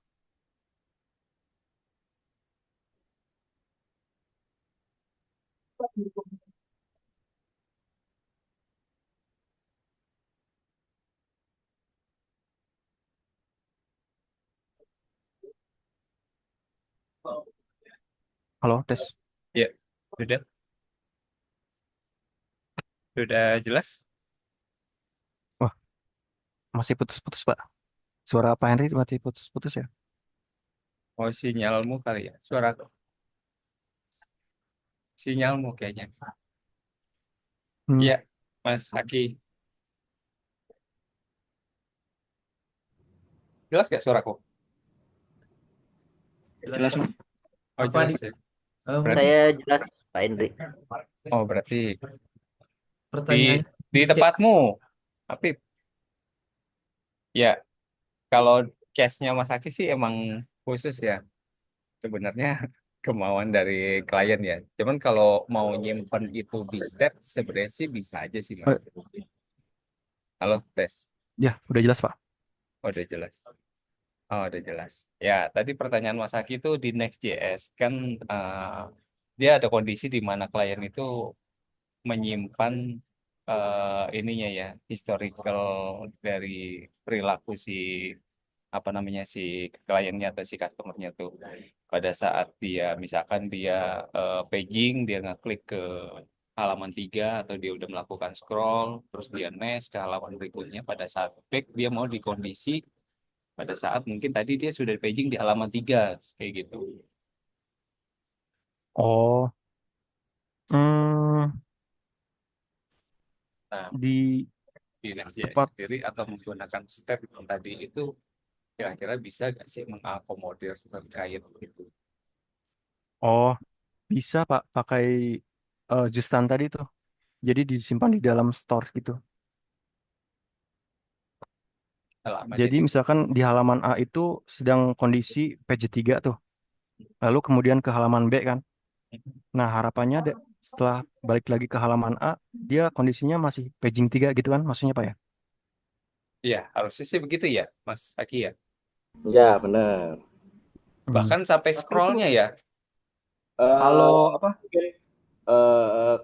Halo, tes. Ya, sudah, sudah jelas. Wah, masih putus-putus, Pak. Suara Pak Henry masih putus-putus ya? Oh, sinyalmu kali ya, suara sinyalmu kayaknya. Hmm. Ya, Mas Haki, jelas gak suaraku? Jelas, Mas. Oh, Apa jelas nih? ya. Berarti, Saya jelas, Pak Hendrik. oh berarti di Pertanyaannya di cek. tempatmu, tapi ya kalau case-nya Mas Haki sih emang khusus ya. Sebenarnya kemauan dari klien ya. Cuman kalau mau nyimpen itu di state, sebenarnya sih bisa aja sih Mas. Eh, Halo, tes. ya, udah jelas, Pak. Oh, udah jelas. Oh, udah jelas. Ya, tadi pertanyaan Mas Haki itu di Next.js kan dia ada kondisi di mana klien itu menyimpan ininya ya, historical dari perilaku si apa namanya si kliennya atau si customernya tuh pada saat dia misalkan dia paging dia ngeklik ke halaman 3 atau dia udah melakukan scroll terus dia next ke halaman berikutnya pada saat back dia mau di kondisi pada saat mungkin tadi dia sudah paging di halaman 3 kayak gitu. Oh, hmm, Nah, di di Next.js tempat, sendiri atau menggunakan step yang tadi itu kira-kira bisa gak sih mengakomodir terkait gitu. oh, bisa, Pak, pakai Justan tadi tuh. Jadi disimpan di dalam store gitu. Selama dia Jadi di misalkan di halaman A itu sedang kondisi page 3 tuh. Lalu kemudian ke halaman B kan. Nah, harapannya setelah balik lagi ke halaman A, dia kondisinya masih paging 3 gitu kan maksudnya, Pak ya? Iya, harusnya sih begitu ya, Mas Aki ya. Ya, benar. Hmm. Bahkan sampai scrollnya ya. Eh, Kalau apa? mungkin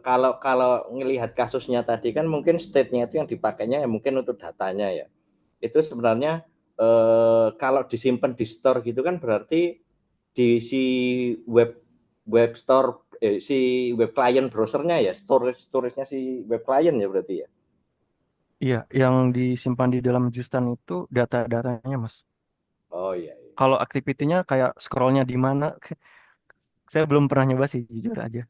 kalau kalau ngelihat kasusnya tadi kan mungkin state-nya itu yang dipakainya ya mungkin untuk datanya ya. Itu sebenarnya kalau disimpan di store gitu kan berarti di si web web store si web client browsernya ya storage-nya si web client ya berarti ya. Iya, yang disimpan di dalam Justan itu data-datanya, Mas. Oh iya, iya. Kalau aktivitinya kayak scrollnya di mana, saya belum pernah nyoba sih, jujur aja.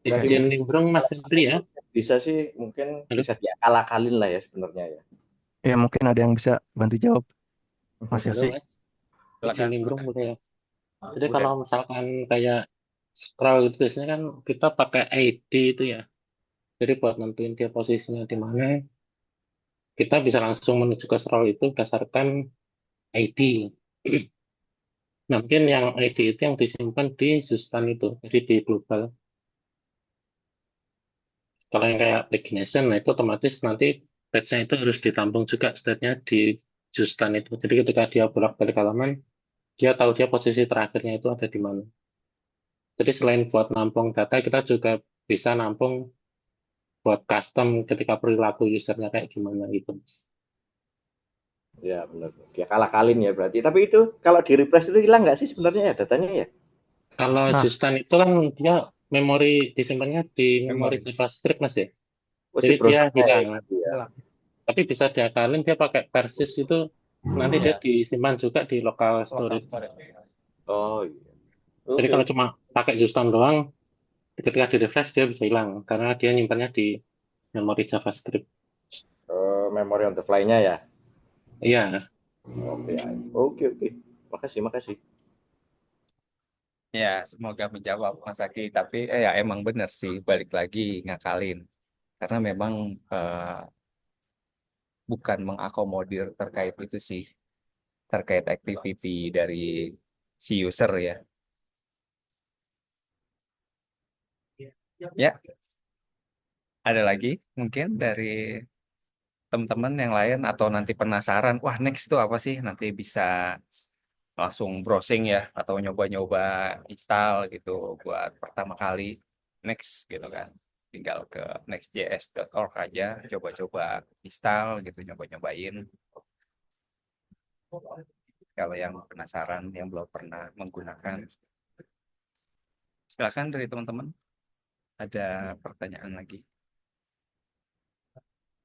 Kayak Berarti Izin gitu. nimbrung Mas Hendri ya. bisa sih mungkin Halo. bisa diakal-akalin lah ya sebenarnya ya. Ya, mungkin ada yang bisa bantu jawab, Mas Halo Yosi. Mas. Izin Silakan, nimbrung silakan. boleh ya. Jadi Udah. kalau misalkan kayak scroll itu biasanya kan kita pakai ID itu ya. Jadi buat nentuin dia posisinya di mana, kita bisa langsung menuju ke scroll itu berdasarkan ID. Nah, mungkin yang ID itu yang disimpan di Zustan itu, jadi di global. Kalau yang kayak pagination, nah itu otomatis nanti batch-nya itu harus ditampung juga state-nya di Justan itu. Jadi ketika dia bolak-balik halaman, dia tahu dia posisi terakhirnya itu ada di mana. Jadi selain buat nampung data, kita juga bisa nampung buat custom ketika perilaku usernya kayak gimana gitu. Ya benar. Ya kalah-kalin ya berarti. Tapi itu kalau di refresh itu hilang nggak sih sebenarnya ya datanya ya? Kalau Nah, Justan itu kan dia memori disimpannya di memori Memori. JavaScript mas ya. Oh si Jadi dia browsernya ya hilang. berarti ya. Hilang. Tapi bisa diakalin dia pakai Persis itu nanti dia Ya, disimpan juga di local lokal storage. storage. Oh iya. Jadi Oke kalau oke. cuma pakai Justan doang, ketika di refresh dia bisa hilang karena dia nyimpannya di memori JavaScript. Memory on the fly-nya ya. Iya, Oke oke oke. Makasih makasih. Ya, semoga menjawab Mas Aki. Tapi ya emang bener sih, balik lagi ngakalin. Karena memang bukan mengakomodir terkait itu sih, terkait activity dari si user ya. Ya, ada lagi mungkin dari teman-teman yang lain atau nanti penasaran, wah next itu apa sih? Nanti bisa langsung browsing ya atau nyoba-nyoba install gitu buat pertama kali next gitu kan. Tinggal ke nextjs.org aja, coba-coba install gitu, nyoba-nyobain. Kalau yang penasaran, yang belum pernah menggunakan. Silakan dari teman-teman. Ada pertanyaan lagi?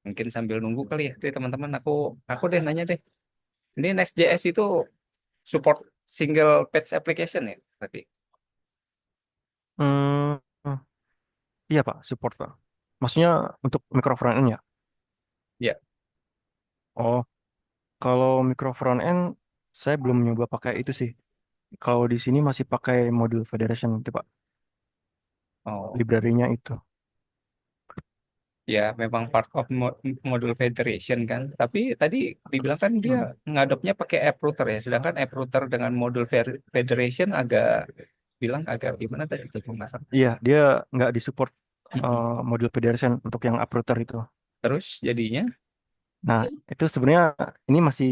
Mungkin sambil nunggu kali ya dari teman-teman. Aku deh nanya deh. Ini Next.js itu support single page application ya? Tapi Hmm, iya Pak, support Pak. Maksudnya untuk micro front end ya? ya, Oh, kalau micro front end saya belum nyoba pakai itu sih. Kalau di sini masih pakai modul federation itu Pak, oh library-nya itu. ya memang part of module federation kan. Tapi tadi dibilang kan dia ngadopnya pakai app router ya. Sedangkan app router dengan modul federation agak bilang agak gimana tadi itu nggak salah. Iya, dia nggak disupport Mm-mm. modul federation untuk yang uprooter itu. Terus jadinya, Nah, itu sebenarnya ini masih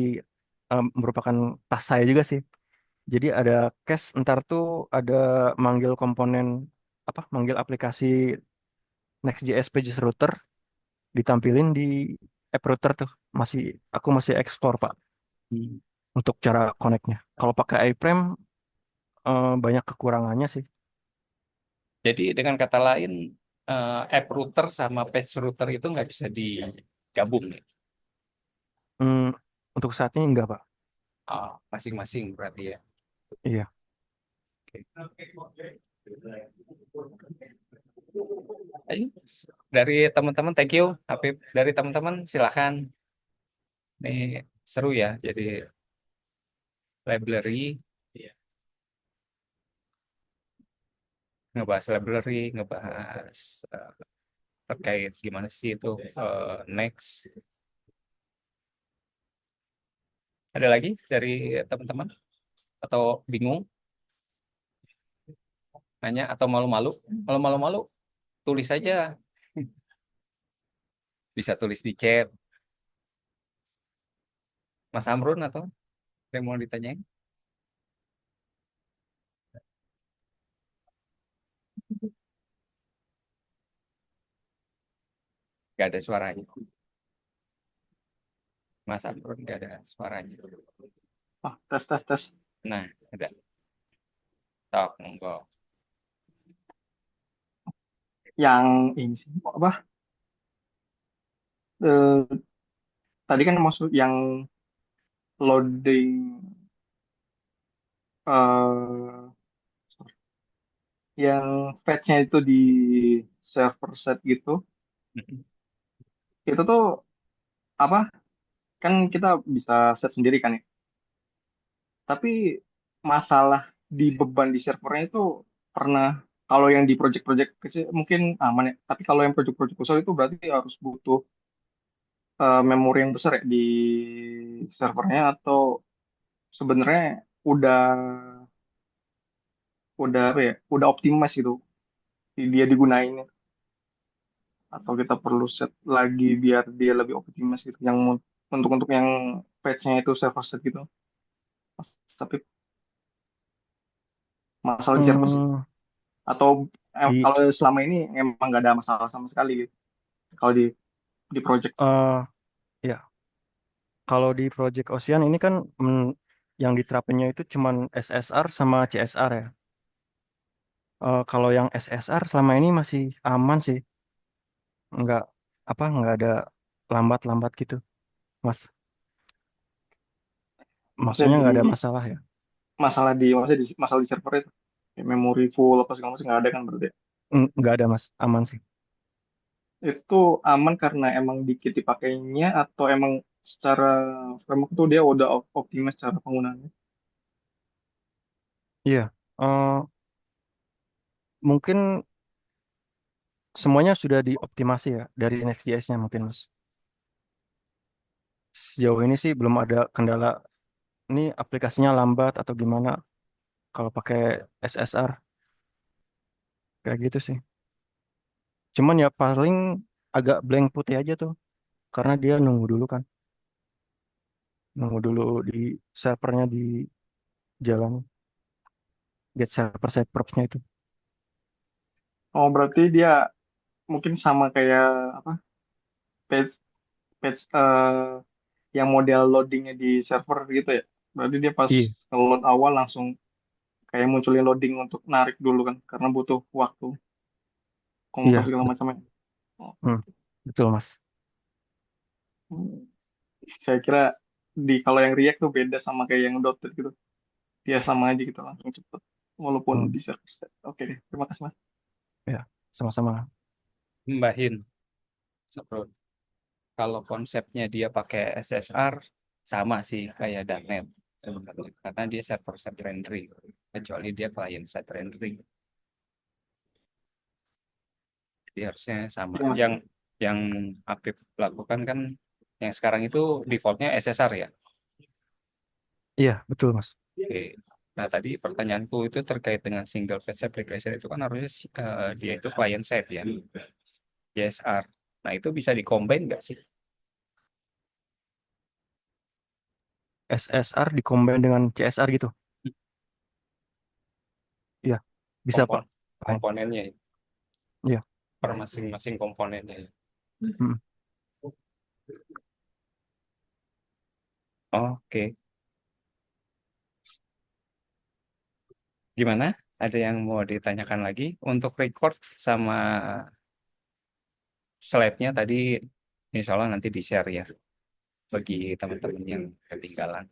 merupakan tas saya juga sih. Jadi ada case ntar tuh ada manggil komponen manggil aplikasi Next.js Pages Router ditampilin di app router tuh. Aku masih explore Pak hmm, untuk cara connect-nya. Kalau pakai iFrame banyak kekurangannya sih. jadi dengan kata lain app router sama page router itu nggak bisa digabung ya. Hmm, untuk saat ini enggak Pak. Masing-masing berarti ya. Iya. Oke. Ayo, dari teman-teman, thank you. Habib, dari teman-teman silakan. Ini seru ya. Jadi library, ngebahas eh, terkait gimana sih itu next. Ada lagi dari teman-teman atau bingung nanya atau malu-malu? Kalau malu-malu tulis saja. Bisa tulis di chat. Mas Amrun atau yang mau ditanyain? Gak ada suaranya. Mas Amrun gak ada suaranya. Oh, tes tes tes. Nah, ada. Tok, monggo. Yang ini sih apa? Eh, tadi kan maksud yang loading eh yang fetch-nya itu di server set gitu. Itu tuh apa? Kan kita bisa set sendiri kan ya. Tapi masalah di beban di servernya itu pernah kalau yang di project-project kecil mungkin aman ya. Tapi kalau yang project-project besar itu berarti harus butuh memori yang besar ya di servernya atau sebenarnya udah udah apa ya udah optimis gitu dia digunain atau kita perlu set lagi biar dia lebih optimis gitu yang untuk yang patch-nya itu server set gitu. Tapi masalah di server sih Hmm, atau di kalau selama ini emang nggak ada masalah sama sekali gitu kalau di project. ya kalau di Project Ocean ini kan yang diterapinnya itu cuman SSR sama CSR ya. Kalau yang SSR selama ini masih aman sih, nggak nggak ada lambat-lambat gitu, Mas. Maksudnya Maksudnya di nggak ada masalah ya. masalah di server itu kayak memori full apa segala macam nggak ada kan berarti. Nggak ada Mas, aman sih. Itu aman karena emang dikit dipakainya atau emang secara framework itu dia udah optimis cara penggunaannya. Iya, mungkin semuanya sudah dioptimasi ya dari Next.js-nya mungkin Mas. Sejauh ini sih belum ada kendala ini aplikasinya lambat atau gimana kalau pakai SSR kayak gitu sih. Cuman ya paling agak blank putih aja tuh karena dia nunggu dulu kan, nunggu dulu di servernya di jalan get server side props-nya itu. Oh, berarti dia mungkin sama kayak apa? Page page yang model loadingnya di server gitu ya. Berarti dia pas Iya, load awal langsung kayak munculin loading untuk narik dulu kan, karena butuh waktu, Iya, kompos segala macamnya. Oh, hmm, betul Mas. hmm. Saya kira kalau yang React tuh beda sama kayak yang .NET gitu. Ya sama aja gitu, langsung cepet. Walaupun Hmm, di server set. Oke deh, terima kasih Mas. ya, sama-sama. Mbak Hin, kalau konsepnya dia pakai SSR sama sih kayak .NET sebenarnya, karena dia server side rendering, kecuali dia client side rendering. Jadi harusnya sama. Ya, Yang Apip lakukan kan yang sekarang itu defaultnya SSR ya. Iya, betul Mas. Oke. Nah, tadi pertanyaanku itu terkait dengan single page application itu kan harusnya dia itu client side ya, CSR. Nah, itu bisa dikombin nggak sih? SSR dikombin dengan CSR gitu. Iya, bisa Kompon Pak. Fine. komponennya ya, Iya. per masing-masing komponennya ya. Hmm. Oke. Gimana? Ada yang mau ditanyakan lagi? Untuk record sama slide-nya tadi, insya Allah nanti di-share ya bagi teman-teman yang ketinggalan.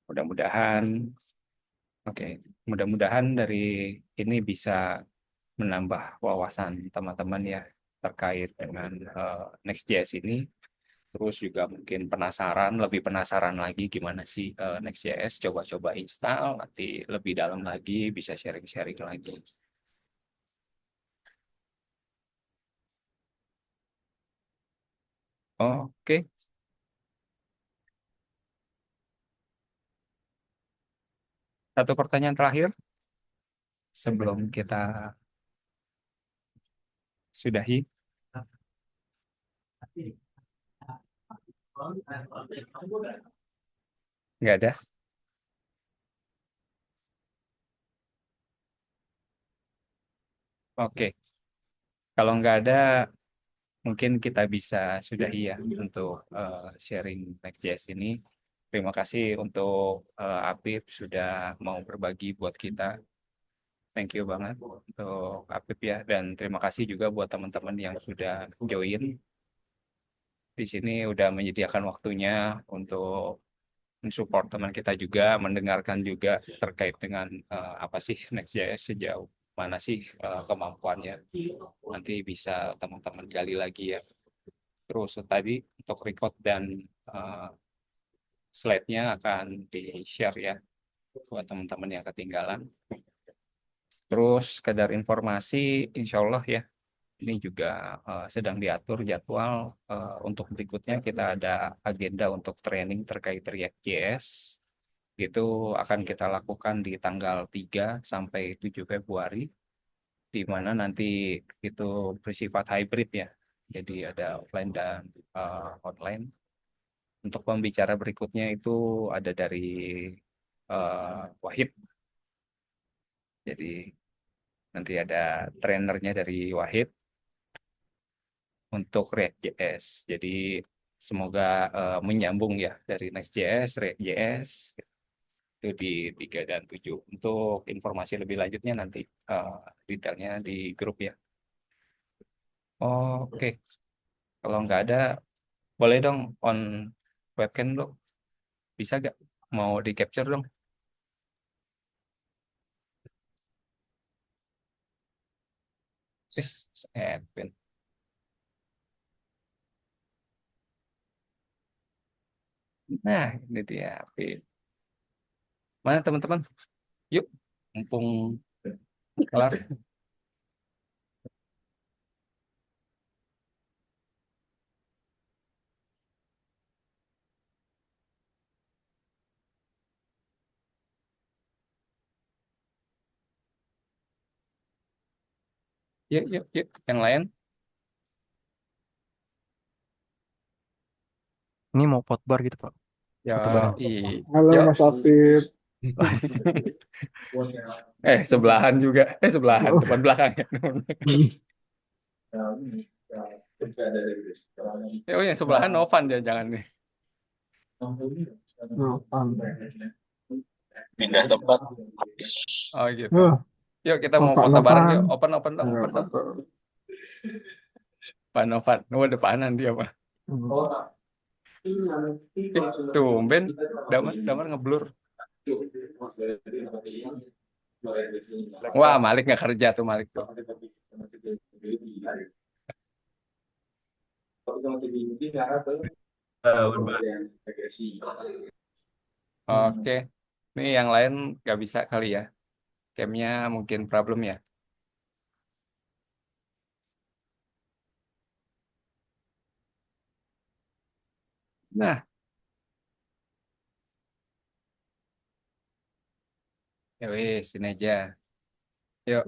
Mudah-mudahan, oke, mudah-mudahan dari ini bisa menambah wawasan teman-teman ya terkait dengan Next.js ini. Terus juga mungkin lebih penasaran lagi gimana sih Next.js. Coba-coba install, nanti lebih dalam lagi bisa sharing-sharing lagi. Oke, satu pertanyaan terakhir sebelum kita sudahi. Nggak ada? Oke, kalau nggak ada, mungkin kita bisa sudahi ya untuk sharing Next.js ini. Terima kasih untuk Apip sudah mau berbagi buat kita. Thank you banget untuk Apip ya. Dan terima kasih juga buat teman-teman yang sudah join. Di sini udah menyediakan waktunya untuk mensupport teman kita juga, mendengarkan juga terkait dengan apa sih Next.js, sejauh mana sih kemampuannya. Nanti bisa teman-teman gali lagi ya. Terus tadi untuk record dan uh, slide-nya akan di-share ya buat teman-teman yang ketinggalan. Terus sekedar informasi, insya Allah ya, ini juga sedang diatur jadwal untuk berikutnya. Kita ada agenda untuk training terkait React.js. Itu akan kita lakukan di tanggal 3 sampai 7 Februari, di mana nanti itu bersifat hybrid ya. Jadi ada offline dan online. Untuk pembicara berikutnya itu ada dari Wahid. Jadi nanti ada trainernya dari Wahid untuk React.js. Jadi semoga menyambung ya dari Next.js, React.js itu di 3 dan 7. Untuk informasi lebih lanjutnya nanti detailnya di grup ya. Oke, kalau nggak ada, boleh dong on webcam dong. Bisa nggak? Mau di capture dong? Yes, admin. Nah, ini dia. Mana teman-teman? Yuk, mumpung kelar. Yuk, yuk, yuk. Yang lain? Ini mau potbar gitu Pak. Ya, Foto bareng. Halo yuk. Mas Afif. Sebelahan juga. Sebelahan, Oh. depan belakang ya. Oh, yang sebelahan Novan jangan nih. Oh, paham. pindah tempat. Oh gitu. Oh, Yuk kita mau Bapak foto bareng yuk. Novan. Open dong, Ya, open dong. Bapak. Pak Novan. Oh, depanan dia Pak. Tumben. Damar ngeblur. Wah, Malik nggak kerja tuh Malik tuh. Oke. Ini yang lain nggak bisa kali ya. Camnya mungkin problem ya. Nah, ya wis, sini aja. Yuk,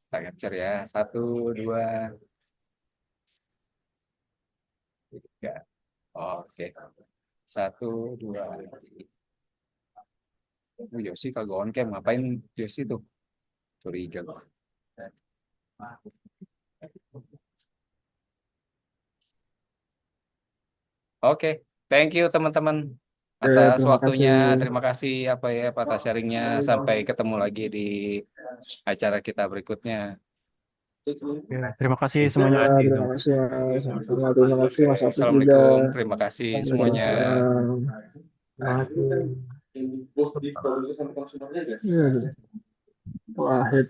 kita capture ya. 1, 2, 3. Oke. 1, 2. Oh, Yosi kagak on cam. Ngapain Yosi tuh? Curiga gua. Oke, thank you teman-teman atas Terima waktunya. kasih. Terima kasih atas sharingnya. Sampai ketemu lagi di acara kita berikutnya. Oke, terima kasih semuanya. Ya, terima kasih Mas. Sama-sama. Terima kasih Mas Apik juga. Assalamualaikum. Terima kasih semuanya. Waalaikumsalam. Terima kasih. Ya, Wahid.